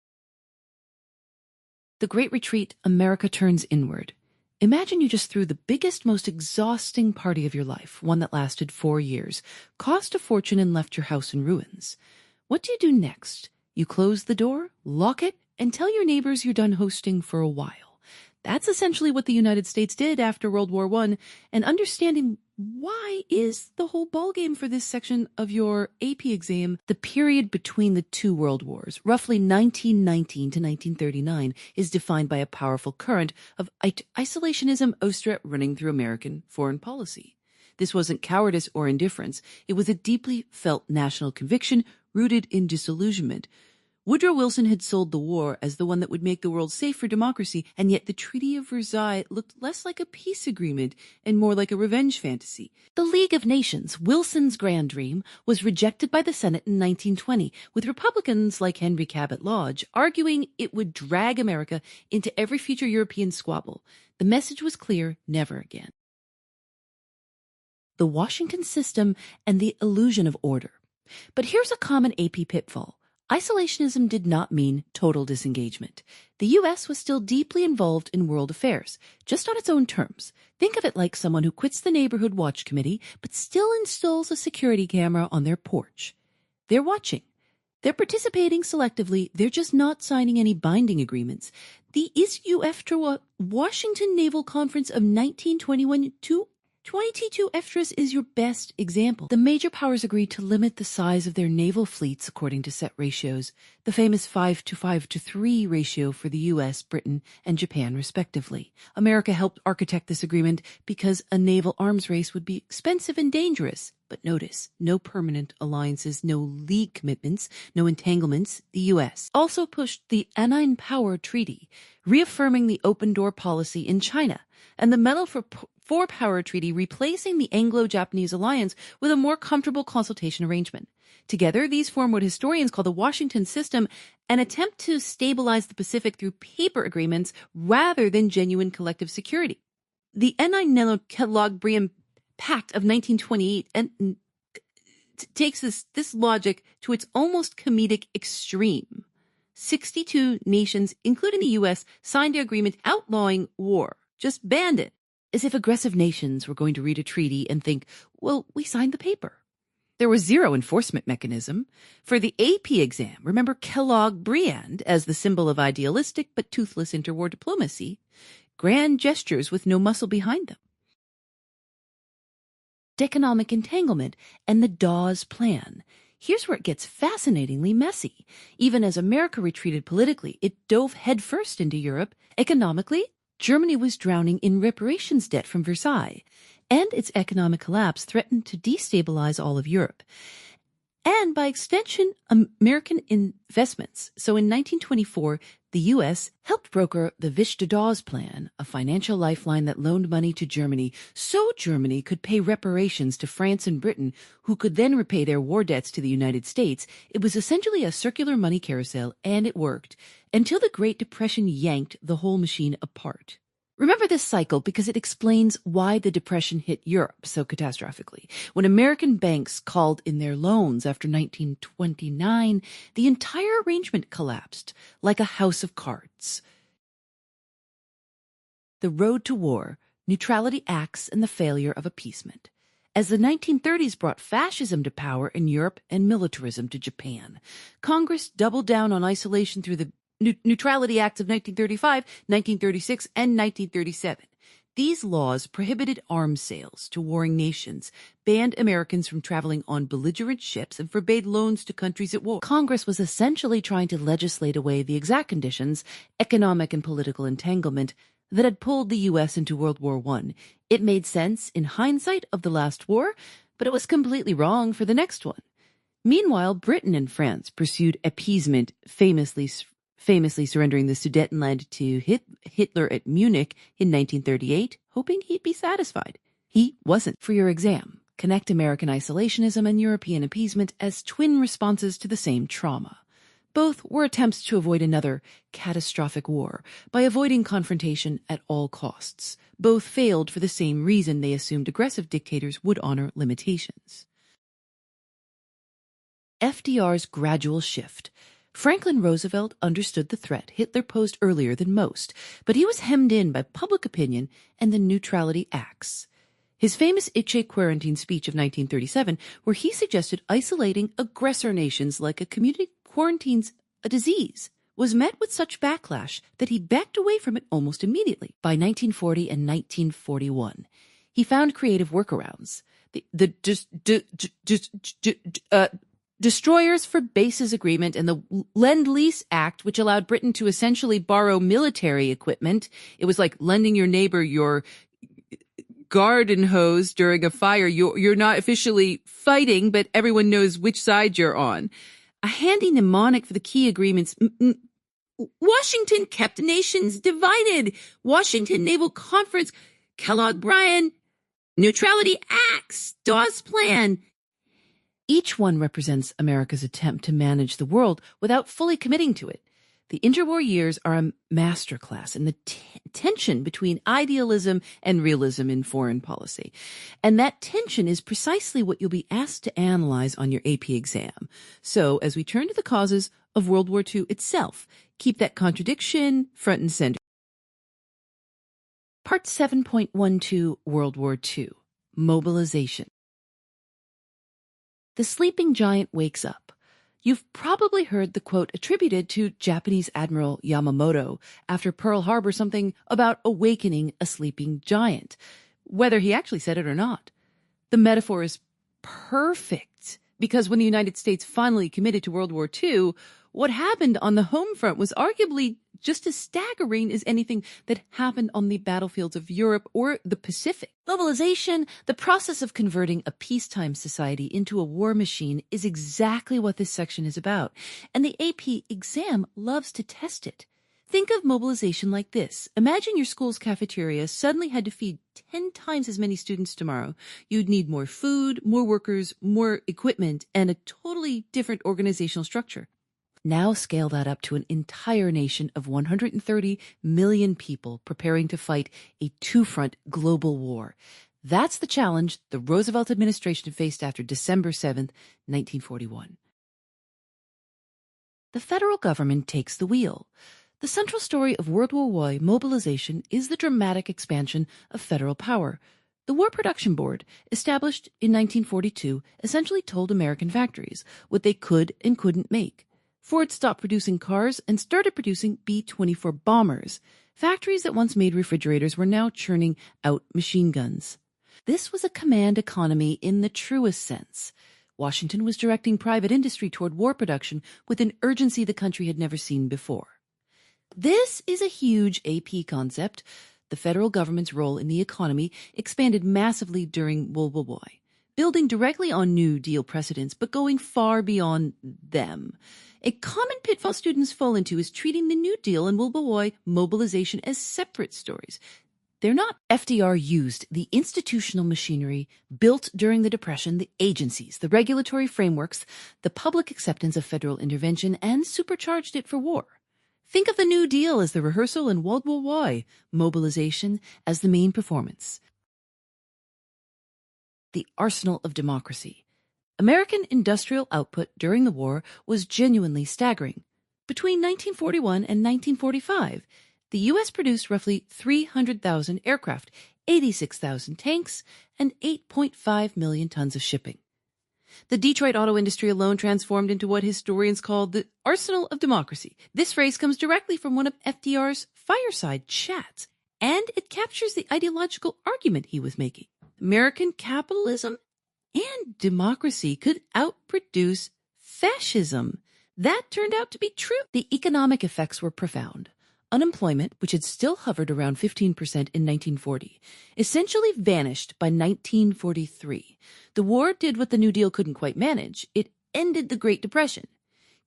The Great Retreat, America Turns Inward. Imagine you just threw the biggest, most exhausting party of your life, one that lasted 4 years, cost a fortune, and left your house in ruins. What do you do next? You close the door, lock it, and tell your neighbors you're done hosting for a while. That's essentially what the United States did after World War I, and understanding why is the whole ballgame for this section of your AP exam. The period between the 2 world wars, roughly 1919 to 1939, is defined by a powerful current of isolationism running through American foreign policy. This wasn't cowardice or indifference. It was a deeply felt national conviction rooted in disillusionment. Woodrow Wilson had sold the war as the one that would make the world safe for democracy, and yet the Treaty of Versailles looked less like a peace agreement and more like a revenge fantasy. The League of Nations, Wilson's grand dream, was rejected by the Senate in 1920, with Republicans like Henry Cabot Lodge arguing it would drag America into every future European squabble. The message was clear: never again. The Washington system and the illusion of order. But here's a common AP pitfall. Isolationism did not mean total disengagement. The U.S. was still deeply involved in world affairs, just on its own terms. Think of it like someone who quits the neighborhood watch committee, but still installs a security camera on their porch. They're watching. They're participating selectively. They're just not signing any binding agreements. The ISU-EFTRA Washington Naval Conference of 1921 to 22 EFTRAs is your best example. The major powers agreed to limit the size of their naval fleets according to set ratios, the famous 5-to-5-to-3 ratio for the U.S., Britain, and Japan, respectively. America helped architect this agreement because a naval arms race would be expensive and dangerous. But notice, no permanent alliances, no league commitments, no entanglements. The U.S. also pushed the Anine Power Treaty, reaffirming the open-door policy in China, and the Medal for Power Treaty, replacing the Anglo-Japanese alliance with a more comfortable consultation arrangement. Together, these form what historians call the Washington System, an attempt to stabilize the Pacific through paper agreements rather than genuine collective security. The Kellogg-Briand Pact of 1928 and takes this logic to its almost comedic extreme. 62 nations, including the U.S., signed the agreement outlawing war, just banned it, as if aggressive nations were going to read a treaty and think, well, we signed the paper. There was zero enforcement mechanism. For the AP exam, remember Kellogg-Briand as the symbol of idealistic but toothless interwar diplomacy. grand gestures with no muscle behind them. Economic entanglement and the Dawes Plan. Here's where it gets fascinatingly messy. Even as America retreated politically, it dove headfirst into Europe. Economically, Germany was drowning in reparations debt from Versailles, and its economic collapse threatened to destabilize all of Europe. And by extension, American investments. So in 1924, the U.S. helped broker the Vichy-Dawes Plan, a financial lifeline that loaned money to Germany so Germany could pay reparations to France and Britain, who could then repay their war debts to the United States. It was essentially a circular money carousel, and it worked, until the Great Depression yanked the whole machine apart. Remember this cycle because it explains why the Depression hit Europe so catastrophically. When American banks called in their loans after 1929, the entire arrangement collapsed like a house of cards. The road to war, neutrality acts, and the failure of appeasement. As the 1930s brought fascism to power in Europe and militarism to Japan, Congress doubled down on isolation through the Neutrality Acts of 1935, 1936, and 1937. These laws prohibited arms sales to warring nations, banned Americans from traveling on belligerent ships, and forbade loans to countries at war. Congress was essentially trying to legislate away the exact conditions, economic and political entanglement, that had pulled the U.S. into World War I. It made sense in hindsight of the last war, but it was completely wrong for the next one. Meanwhile, Britain and France pursued appeasement, famously surrendering the Sudetenland to Hitler at Munich in 1938, hoping he'd be satisfied. He wasn't. For your exam, connect American isolationism and European appeasement as twin responses to the same trauma. Both were attempts to avoid another catastrophic war by avoiding confrontation at all costs. Both failed for the same reason: they assumed aggressive dictators would honor limitations. FDR's gradual shift. Franklin Roosevelt understood the threat Hitler posed earlier than most, but he was hemmed in by public opinion and the Neutrality Acts. His famous Iche Quarantine speech of 1937, where he suggested isolating aggressor nations like a community quarantines a disease, was met with such backlash that he backed away from it almost immediately. By 1940 and 1941, he found creative workarounds. Destroyers for Bases Agreement and the Lend-Lease Act, which allowed Britain to essentially borrow military equipment. It was like lending your neighbor your garden hose during a fire. You're not officially fighting, but everyone knows which side you're on. A handy mnemonic for the key agreements. Washington kept nations divided. Washington Naval Conference. Kellogg-Briand. Neutrality Acts. Dawes Plan. Each one represents America's attempt to manage the world without fully committing to it. The interwar years are a masterclass in the tension between idealism and realism in foreign policy. And that tension is precisely what you'll be asked to analyze on your AP exam. So as we turn to the causes of World War II itself, keep that contradiction front and center. Part 7.12, World War II, Mobilization. The sleeping giant wakes up. You've probably heard the quote attributed to Japanese Admiral Yamamoto after Pearl Harbor, something about awakening a sleeping giant, whether he actually said it or not. The metaphor is perfect because when the United States finally committed to World War II, what happened on the home front was arguably just as staggering as anything that happened on the battlefields of Europe or the Pacific. Mobilization, the process of converting a peacetime society into a war machine, is exactly what this section is about, and the AP exam loves to test it. Think of mobilization like this. Imagine your school's cafeteria suddenly had to feed 10 times as many students tomorrow. You'd need more food, more workers, more equipment, and a totally different organizational structure. Now scale that up to an entire nation of 130 million people preparing to fight a two-front global war. That's the challenge the Roosevelt administration faced after December 7th, 1941. The federal government takes the wheel. The central story of World War I mobilization is the dramatic expansion of federal power. The War Production Board, established in 1942, essentially told American factories what they could and couldn't make. Ford stopped producing cars and started producing B-24 bombers. Factories that once made refrigerators were now churning out machine guns. This was a command economy in the truest sense. Washington was directing private industry toward war production with an urgency the country had never seen before. This is a huge AP concept. The federal government's role in the economy expanded massively during World War I, building directly on New Deal precedents but going far beyond them. A common pitfall students fall into is treating the New Deal and World War I mobilization as separate stories. They're not. FDR used the institutional machinery built during the Depression, the agencies, the regulatory frameworks, the public acceptance of federal intervention, and supercharged it for war. Think of the New Deal as the rehearsal and World War I mobilization as the main performance. The arsenal of democracy. American industrial output during the war was genuinely staggering. Between 1941 and 1945, the U.S. produced roughly 300,000 aircraft, 86,000 tanks, and 8.5 million tons of shipping. The Detroit auto industry alone transformed into what historians call the arsenal of democracy. This phrase comes directly from one of FDR's fireside chats, and it captures the ideological argument he was making. American capitalism and democracy could outproduce fascism. That turned out to be true. The economic effects were profound. Unemployment, which had still hovered around 15% in 1940, essentially vanished by 1943. The war did what the New Deal couldn't quite manage. It ended the Great Depression.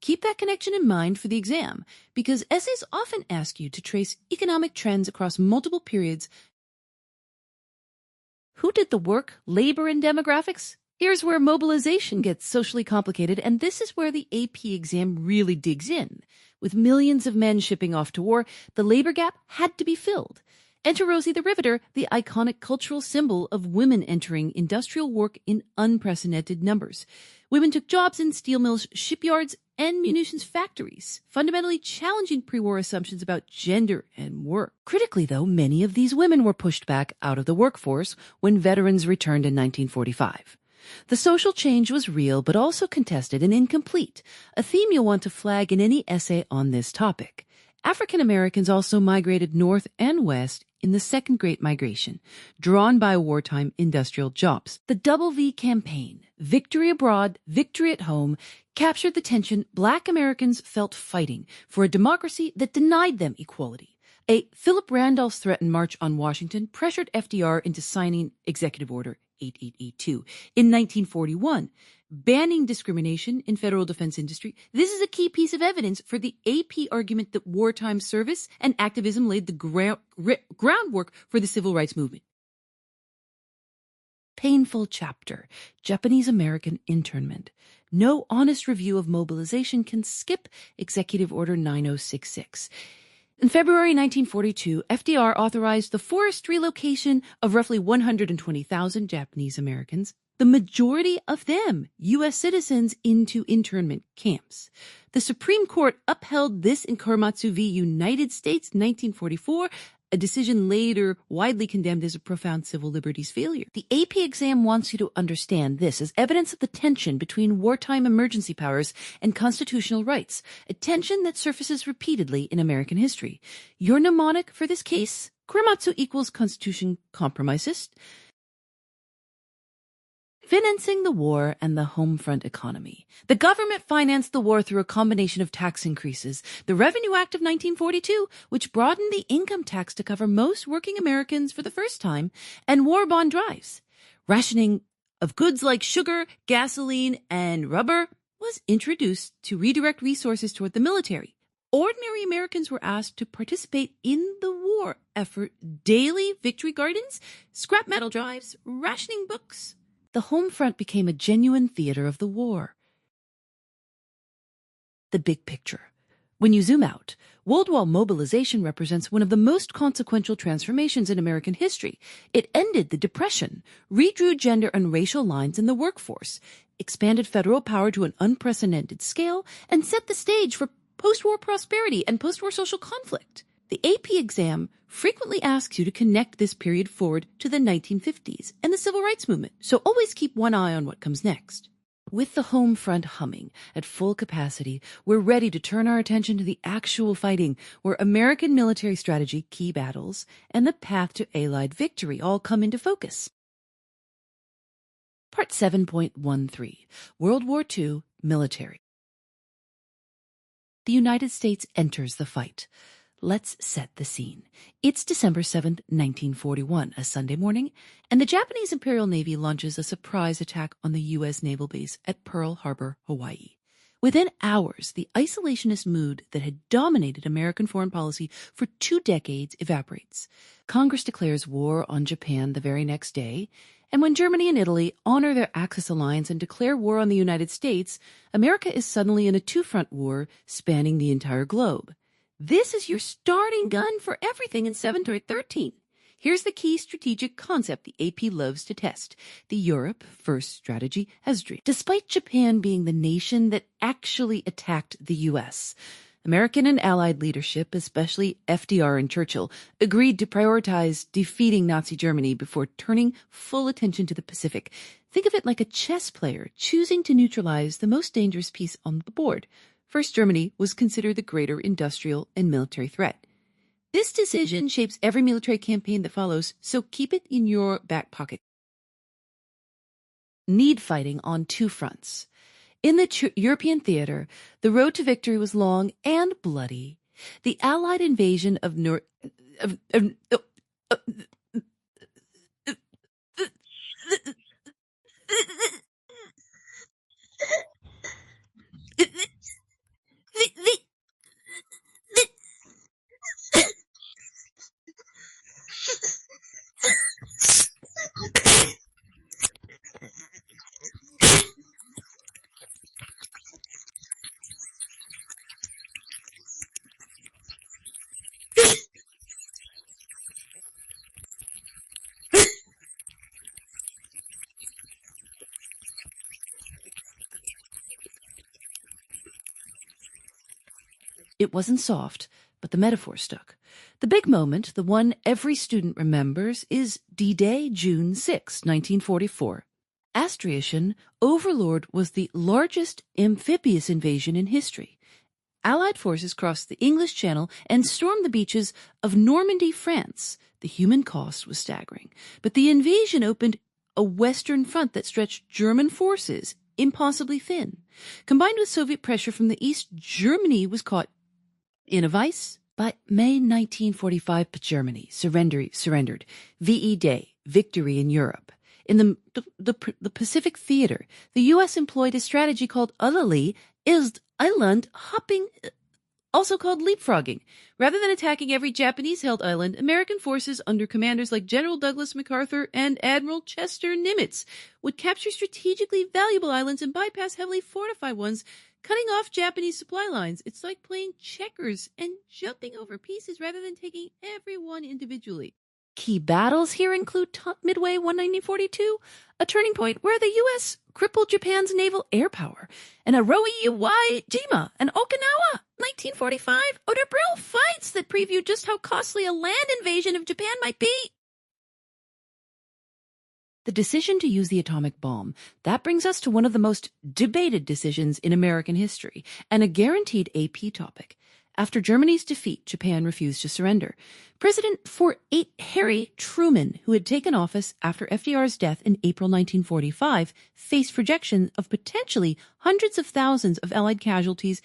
Keep that connection in mind for the exam, because essays often ask you to trace economic trends across multiple periods. Who did the work? Labor and demographics? Here's where mobilization gets socially complicated, and this is where the AP exam really digs in. With millions of men shipping off to war, the labor gap had to be filled. Enter Rosie the Riveter, the iconic cultural symbol of women entering industrial work in unprecedented numbers. Women took jobs in steel mills, shipyards, and munitions factories, fundamentally challenging pre-war assumptions about gender and work. Critically, though, many of these women were pushed back out of the workforce when veterans returned in 1945. The social change was real, but also contested and incomplete, a theme you'll want to flag in any essay on this topic. African Americans also migrated north and west in the Second Great Migration, drawn by wartime industrial jobs. The Double V campaign, victory abroad, victory at home, captured the tension Black Americans felt fighting for a democracy that denied them equality. A Philip Randolph-threatened march on Washington pressured FDR into signing Executive Order 8882 in 1941, banning discrimination in federal defense industry. This is a key piece of evidence for the AP argument that wartime service and activism laid the groundwork for the civil rights movement. Painful chapter, Japanese-American internment. No honest review of mobilization can skip Executive Order 9066. In February 1942, FDR authorized the forced relocation of roughly 120,000 Japanese Americans, the majority of them U.S. citizens, into internment camps. The Supreme Court upheld this in Korematsu v. United States 1944, a decision later widely condemned as a profound civil liberties failure. The AP exam wants you to understand this as evidence of the tension between wartime emergency powers and constitutional rights, a tension that surfaces repeatedly in American history. Your mnemonic for this case? Korematsu equals Constitution compromisist. Financing the war and the home front economy. The government financed the war through a combination of tax increases. The Revenue Act of 1942, which broadened the income tax to cover most working Americans for the first time, and war bond drives. Rationing of goods like sugar, gasoline, and rubber was introduced to redirect resources toward the military. Ordinary Americans were asked to participate in the war effort. Daily victory gardens, scrap metal drives, rationing books. The home front became a genuine theater of the war. The big picture. When you zoom out, World War mobilization represents one of the most consequential transformations in American history. It ended the Depression, redrew gender and racial lines in the workforce, expanded federal power to an unprecedented scale, and set the stage for post-war prosperity and post-war social conflict. The AP exam frequently asks you to connect this period forward to the 1950s and the civil rights movement, so always keep one eye on what comes next. With the home front humming at full capacity, we're ready to turn our attention to the actual fighting, where American military strategy, key battles, and the path to Allied victory all come into focus. Part 7.13, World War II, Military. The United States enters the fight. Let's set the scene. It's December 7th, 1941, a Sunday morning, and the Japanese Imperial Navy launches a surprise attack on the U.S. naval base at Pearl Harbor, Hawaii. Within hours, the isolationist mood that had dominated American foreign policy for 2 decades evaporates. Congress declares war on Japan the very next day, and when Germany and Italy honor their Axis alliance and declare war on the United States, America is suddenly in a two-front war spanning the entire globe. This is your starting gun for everything in 7.13. Here's the key strategic concept the AP loves to test. The Europe First strategy has dreamed. Despite Japan being the nation that actually attacked the U.S., American and Allied leadership, especially FDR and Churchill, agreed to prioritize defeating Nazi Germany before turning full attention to the Pacific. Think of it like a chess player choosing to neutralize the most dangerous piece on the board. First, Germany was considered the greater industrial and military threat. This decision shapes every military campaign that follows, so keep it in your back pocket. Need fighting on 2 fronts. In the European theater, the road to victory was long and bloody. The Allied invasion of It wasn't soft, but the metaphor stuck. The big moment, the one every student remembers, is D-Day, June 6, 1944. Astriation, Overlord was the largest amphibious invasion in history. Allied forces crossed the English Channel and stormed the beaches of Normandy, France. The human cost was staggering, but the invasion opened a Western front that stretched German forces impossibly thin. Combined with Soviet pressure from the East, Germany was caught in a vice. By May 1945, Germany surrendered. VE Day, victory in Europe. In the Pacific theater, the U.S. employed a strategy called island hopping, also called leapfrogging. Rather than attacking every Japanese-held island, American forces under commanders like General Douglas MacArthur and Admiral Chester Nimitz would capture strategically valuable islands and bypass heavily fortified ones, cutting off Japanese supply lines. It's like playing checkers and jumping over pieces rather than taking every one individually. Key battles here include Midway 1942, a turning point where the U.S. crippled Japan's naval air power, and Iwo Jima and Okinawa 1945, other brutal fights that preview just how costly a land invasion of Japan might be. The decision to use the atomic bomb, that brings us to one of the most debated decisions in American history, and a guaranteed AP topic. After Germany's defeat, Japan refused to surrender. President Harry Truman, who had taken office after FDR's death in April 1945, faced projection of potentially hundreds of thousands of Allied casualties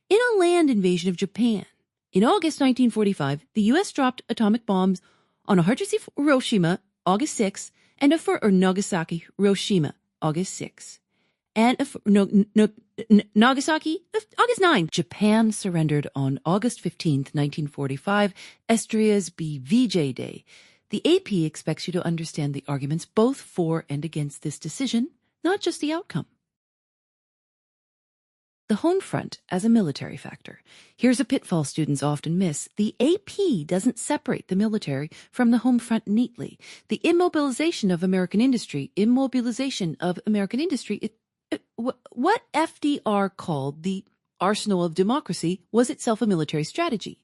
in a land invasion of Japan. In August 1945, the U.S. dropped atomic bombs on Hiroshima, August 6, and Nagasaki, Hiroshima, August 6. And Nagasaki, August 9. Japan surrendered on August 15, 1945, Estria's BVJ Day. The AP expects you to understand the arguments both for and against this decision, not just the outcome. The home front as a military factor. Here's a pitfall students often miss. The AP doesn't separate the military from the home front neatly. The immobilization of American industry, what FDR called the arsenal of democracy was itself a military strategy.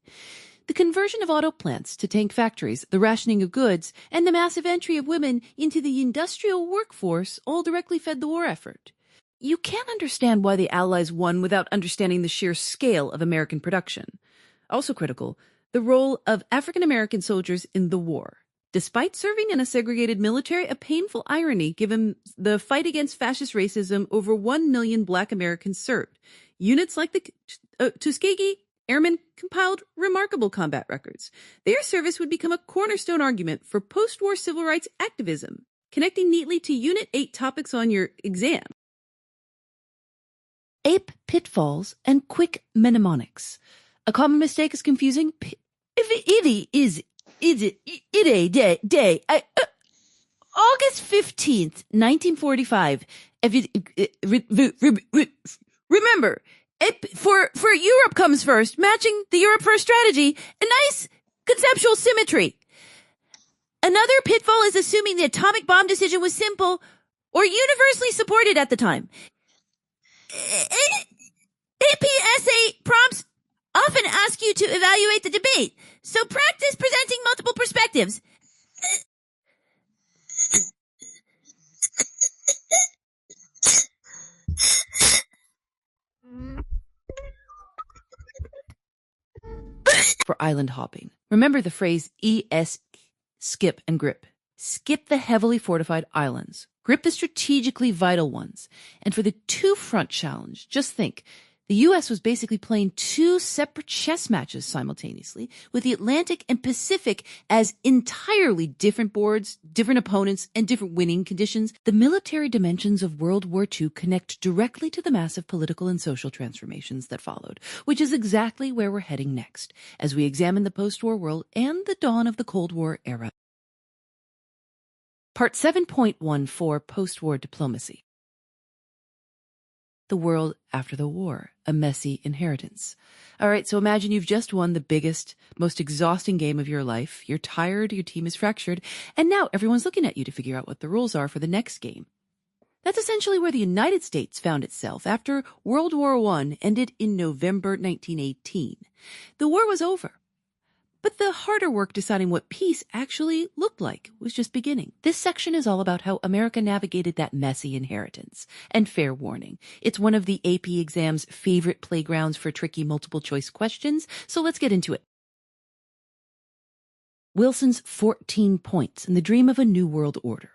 The conversion of auto plants to tank factories, the rationing of goods, and the massive entry of women into the industrial workforce all directly fed the war effort. you can't understand why the Allies won without understanding the sheer scale of American production. Also critical, the role of African American soldiers in the war. Despite serving in a segregated military, a painful irony given the fight against fascist racism, over 1 million Black Americans served. Units like the Tuskegee Airmen compiled remarkable combat records. Their service would become a cornerstone argument for post-war civil rights activism, connecting neatly to Unit 8 topics on your exam. Ape pitfalls and quick mnemonics. A common mistake is confusing August 15th, 1945. Remember, for Europe comes first, matching the Europe First strategy, a nice conceptual symmetry. Another pitfall is assuming the atomic bomb decision was simple or universally supported at the time. APSA prompts often ask you to evaluate the debate, so practice presenting multiple perspectives. For island hopping, remember the phrase ES, skip and grip. Skip the heavily fortified islands. Grip the strategically vital ones. And for the two-front challenge, just think, the U.S. was basically playing two separate chess matches simultaneously, with the Atlantic and Pacific as entirely different boards, different opponents, and different winning conditions. The military dimensions of World War II connect directly to the massive political and social transformations that followed, which is exactly where we're heading next, as we examine the post-war world and the dawn of the Cold War era. Part 7.14, Post-War Diplomacy. The world after the war, a messy inheritance. All right, so imagine you've just won the biggest, most exhausting game of your life. You're tired, your team is fractured, and now everyone's looking at you to figure out what the rules are for the next game. That's essentially where the United States found itself after World War I ended in November 1918. The war was over. But the harder work deciding what peace actually looked like was just beginning. This section is all about how America navigated that messy inheritance. And fair warning, it's one of the AP exam's favorite playgrounds for tricky multiple choice questions, so let's get into it. Wilson's 14 points in the dream of a new world order.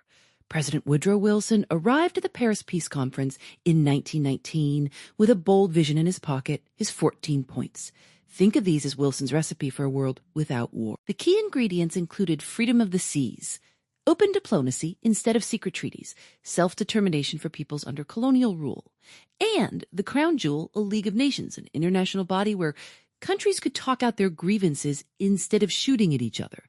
President Woodrow Wilson arrived at the Paris Peace Conference in 1919 with a bold vision in his pocket, his 14 points. Think of these as Wilson's recipe for a world without war. The key ingredients included freedom of the seas, open diplomacy instead of secret treaties, self-determination for peoples under colonial rule, and the crown jewel, a League of Nations, an international body where countries could talk out their grievances instead of shooting at each other.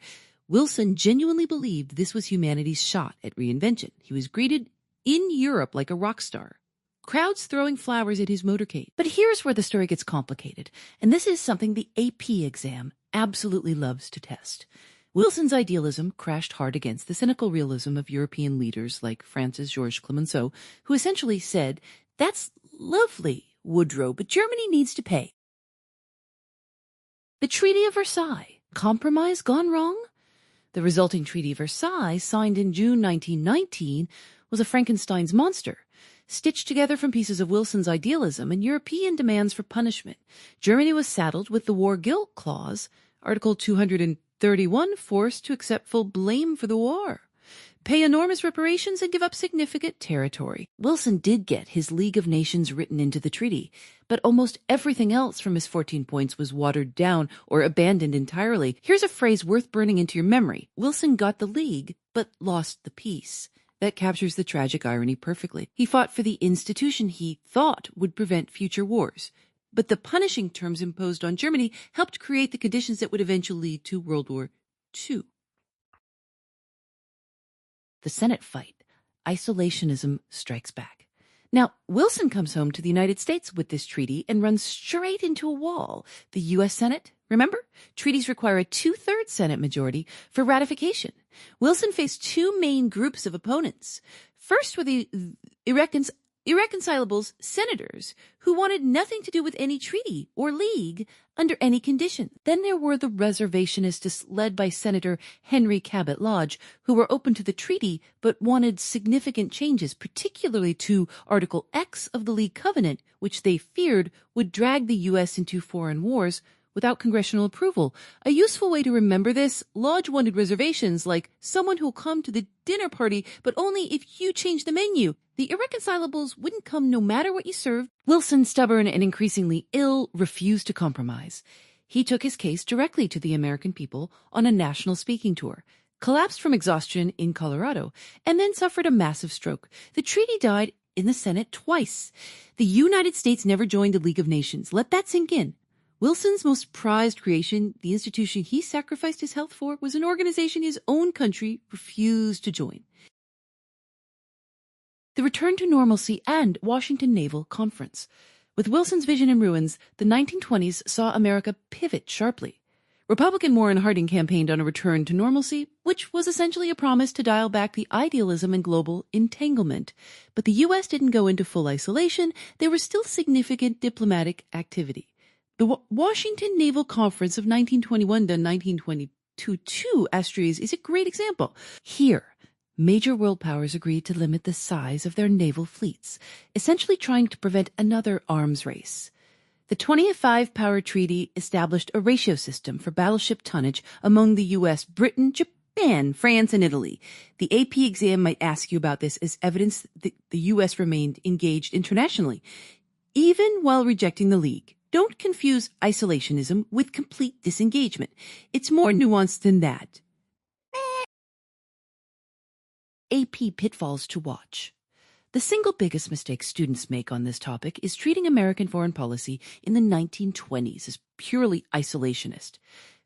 Wilson genuinely believed this was humanity's shot at reinvention. He was greeted in Europe like a rock star. Crowds throwing flowers at his motorcade. But here's where the story gets complicated, and this is something the AP exam absolutely loves to test. Wilson's idealism crashed hard against the cynical realism of European leaders like Francis Georges Clemenceau, who essentially said, "That's lovely, Woodrow, but Germany needs to pay." The Treaty of Versailles. Compromise gone wrong? The resulting Treaty of Versailles, signed in June 1919, was a Frankenstein's monster, stitched together from pieces of Wilson's idealism and European demands for punishment. Germany was saddled with the War Guilt Clause, Article 231 forced to accept full blame for the war, pay enormous reparations, and give up significant territory. Wilson did get his League of Nations written into the treaty, but almost everything else from his 14 points was watered down or abandoned entirely. Here's a phrase worth burning into your memory. Wilson got the League, but lost the peace. That captures the tragic irony perfectly. He fought for the institution he thought would prevent future wars, but the punishing terms imposed on Germany helped create the conditions that would eventually lead to World War II. The Senate fight. Isolationism strikes back. Now, Wilson comes home to the United States with this treaty and runs straight into a wall. The U.S. Senate, remember? Treaties require a 2/3 Senate majority for ratification. Wilson faced two main groups of opponents. First were the irreconcilables senators who wanted nothing to do with any treaty or league under any condition. Then there were the reservationists led by Senator Henry Cabot Lodge, who were open to the treaty but wanted significant changes, particularly to Article X of the League Covenant, which they feared would drag the U.S. into foreign wars without congressional approval. A useful way to remember this, Lodge wanted reservations like someone who'll come to the dinner party, but only if you change the menu. The irreconcilables wouldn't come no matter what you served. Wilson, stubborn and increasingly ill, refused to compromise. He took his case directly to the American people on a national speaking tour, collapsed from exhaustion in Colorado, and then suffered a massive stroke. The treaty died in the Senate twice. The United States never joined the League of Nations. Let that sink in. Wilson's most prized creation, the institution he sacrificed his health for, was an organization his own country refused to join. The Return to Normalcy and Washington Naval Conference. With Wilson's vision in ruins, the 1920s saw America pivot sharply. Republican Warren Harding campaigned on a return to normalcy, which was essentially a promise to dial back the idealism and global entanglement. But the U.S. didn't go into full isolation. There was still significant diplomatic activity. The Washington Naval Conference of 1921 to 1922 is a great example. Here, major world powers agreed to limit the size of their naval fleets, essentially trying to prevent another arms race. The 25-Power Treaty established a ratio system for battleship tonnage among the U.S., Britain, Japan, France, and Italy. The AP exam might ask you about this as evidence that the U.S. remained engaged internationally, even while rejecting the League. Don't confuse isolationism with complete disengagement. It's more nuanced than that. AP pitfalls to watch. The single biggest mistake students make on this topic is treating American foreign policy in the 1920s as purely isolationist.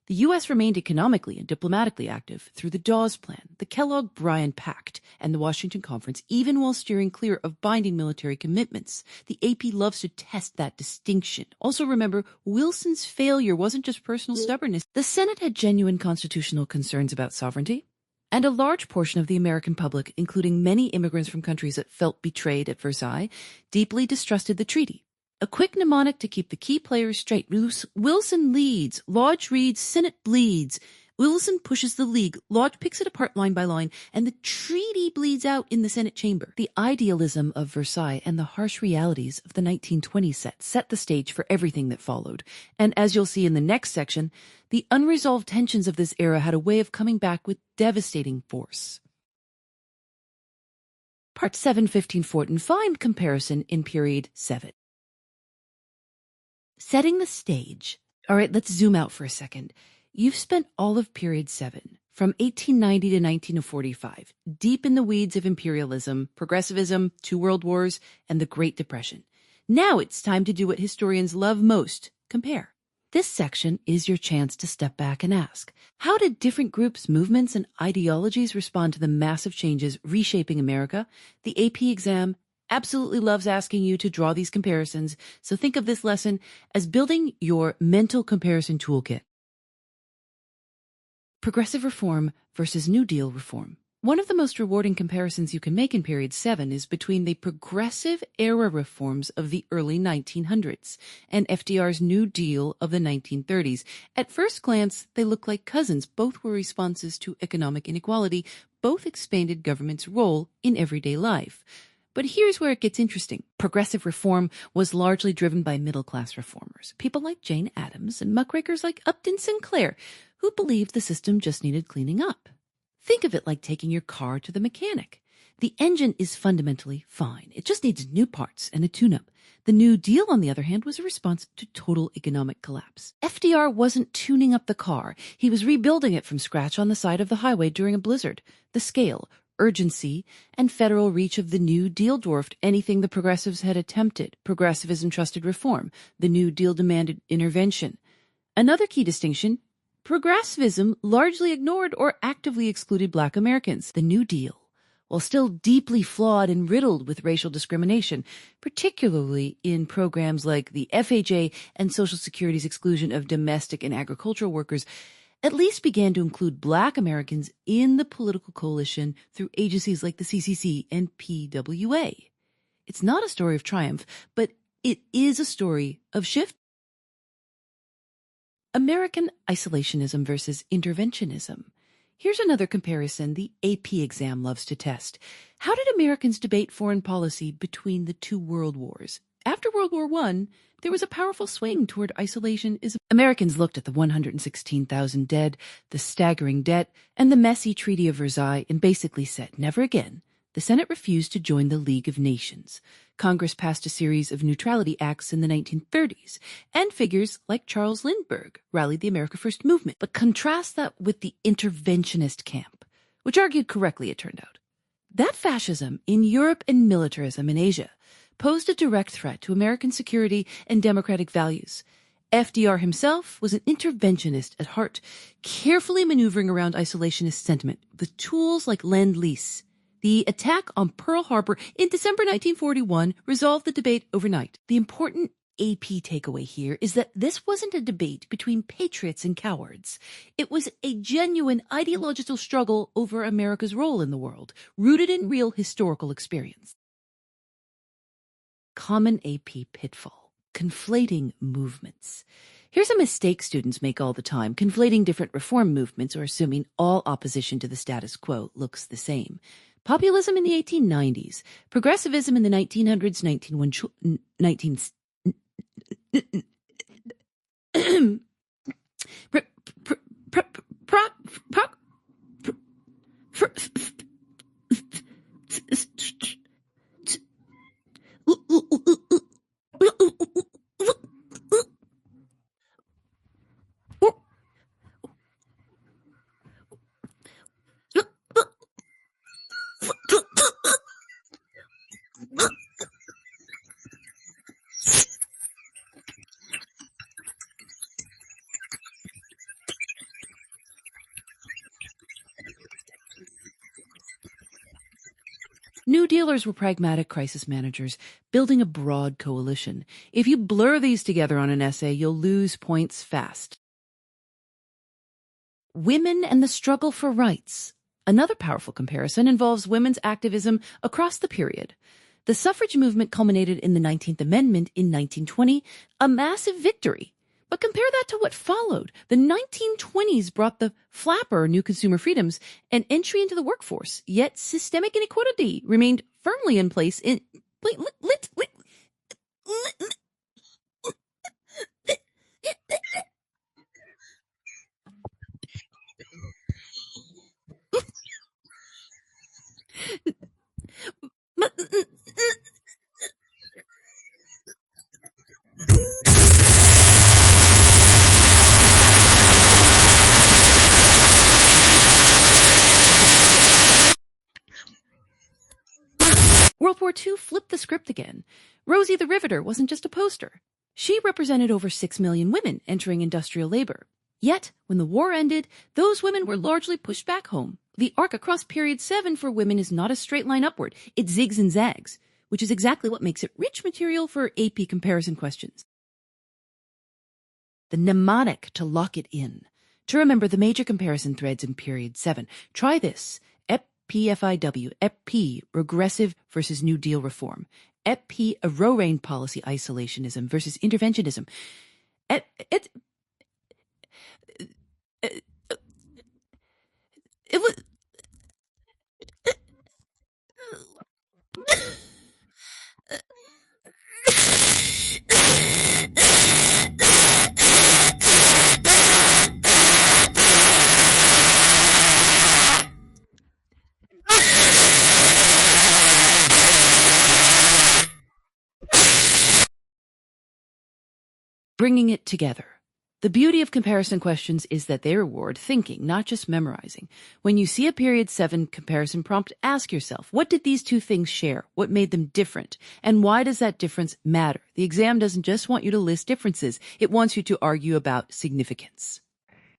The U.S. remained economically and diplomatically active through the Dawes Plan, the Kellogg-Briand Pact, and the Washington Conference, even while steering clear of binding military commitments. The AP loves to test that distinction. Also remember, Wilson's failure wasn't just personal stubbornness. The Senate had genuine constitutional concerns about sovereignty, and a large portion of the American public, including many immigrants from countries that felt betrayed at Versailles, deeply distrusted the treaty. A quick mnemonic to keep the key players straight. Wilson leads, Lodge reads, Senate bleeds. Wilson pushes the League, Lodge picks it apart line by line, and the treaty bleeds out in the Senate chamber. The idealism of Versailles and the harsh realities of the 1920s set the stage for everything that followed. And as you'll see in the next section, the unresolved tensions of this era had a way of coming back with devastating force. Part 7, 15 and find comparison in period 7. Setting the stage. All right, let's zoom out for a second. You've spent all of period 7, from 1890 to 1945, deep in the weeds of imperialism, progressivism, 2 world wars, and the Great Depression. Now it's time to do what historians love most, compare. This section is your chance to step back and ask, how did different groups, movements, and ideologies respond to the massive changes reshaping America? The AP exam absolutely loves asking you to draw these comparisons, so think of this lesson as building your mental comparison toolkit. Progressive reform versus New Deal reform. One of the most rewarding comparisons you can make in period 7 is between the progressive era reforms of the early 1900s and FDR's New Deal of the 1930s. At first glance, they look like cousins. Both were responses to economic inequality. Both expanded government's role in everyday life. But here's where it gets interesting. Progressive reform was largely driven by middle-class reformers, people like Jane Addams and muckrakers like Upton Sinclair, who believed the system just needed cleaning up. Think of it like taking your car to the mechanic. The engine is fundamentally fine. It just needs new parts and a tune-up. The New Deal, on the other hand, was a response to total economic collapse. FDR wasn't tuning up the car. He was rebuilding it from scratch on the side of the highway during a blizzard. The scale, urgency, and federal reach of the New Deal dwarfed anything the progressives had attempted. Progressivism trusted reform. The New Deal demanded intervention. Another key distinction, progressivism largely ignored or actively excluded Black Americans. The New Deal, while still deeply flawed and riddled with racial discrimination, particularly in programs like the FHA and Social Security's exclusion of domestic and agricultural workers, at least began to include Black Americans in the political coalition through agencies like the CCC and PWA. It's not a story of triumph, but it is a story of shift. American isolationism versus interventionism. Here's another comparison the AP exam loves to test. How did Americans debate foreign policy between the two world wars? After World War I, there was a powerful swing toward isolationism. Americans looked at the 116,000 dead, the staggering debt, and the messy Treaty of Versailles and basically said, never again. The Senate refused to join the League of Nations. Congress passed a series of neutrality acts in the 1930s, and figures like Charles Lindbergh rallied the America First movement. But contrast that with the interventionist camp, which argued correctly, it turned out, that fascism in Europe and militarism in Asia posed a direct threat to American security and democratic values. FDR himself was an interventionist at heart, carefully maneuvering around isolationist sentiment with tools like Lend-Lease. The attack on Pearl Harbor in December 1941 resolved the debate overnight. The important AP takeaway here is that this wasn't a debate between patriots and cowards. It was a genuine ideological struggle over America's role in the world, rooted in real historical experience. Common AP pitfall: conflating movements. Here's a mistake students make all the time, conflating different reform movements or assuming all opposition to the status quo looks the same. Populism in the 1890s, progressivism in the 1900s, 19... New Dealers were pragmatic crisis managers, building a broad coalition. If you blur these together on an essay, you'll lose points fast. Women and the struggle for rights. Another powerful comparison involves women's activism across the period. The suffrage movement culminated in the 19th Amendment in 1920, a massive victory. But compare that to what followed. The 1920s brought the flapper new consumer freedoms and entry into the workforce, yet systemic inequality remained firmly in place in World War II flipped the script again. Rosie the Riveter wasn't just a poster. She represented over 6 million women entering industrial labor. Yet, when the war ended, those women were largely pushed back home. The arc across period 7 for women is not a straight line upward. It zigs and zags, which is exactly what makes it rich material for AP comparison questions. The mnemonic to lock it in. To remember the major comparison threads in period 7. Try this. PFIW, EP, regressive versus New Deal reform. EP, a row-reign policy isolationism versus interventionism. It was... Bringing it together. The beauty of comparison questions is that they reward thinking, not just memorizing. When you see a period 7 comparison prompt, ask yourself, what did these two things share? What made them different? And why does that difference matter? The exam doesn't just want you to list differences. It wants you to argue about significance.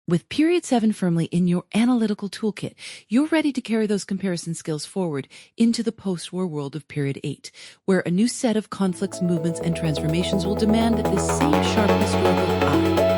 With period 7 firmly in your analytical toolkit, you're ready to carry those comparison skills forward into the post-war world of period 8, where a new set of conflicts, movements, and transformations will demand that this same sharp historical eye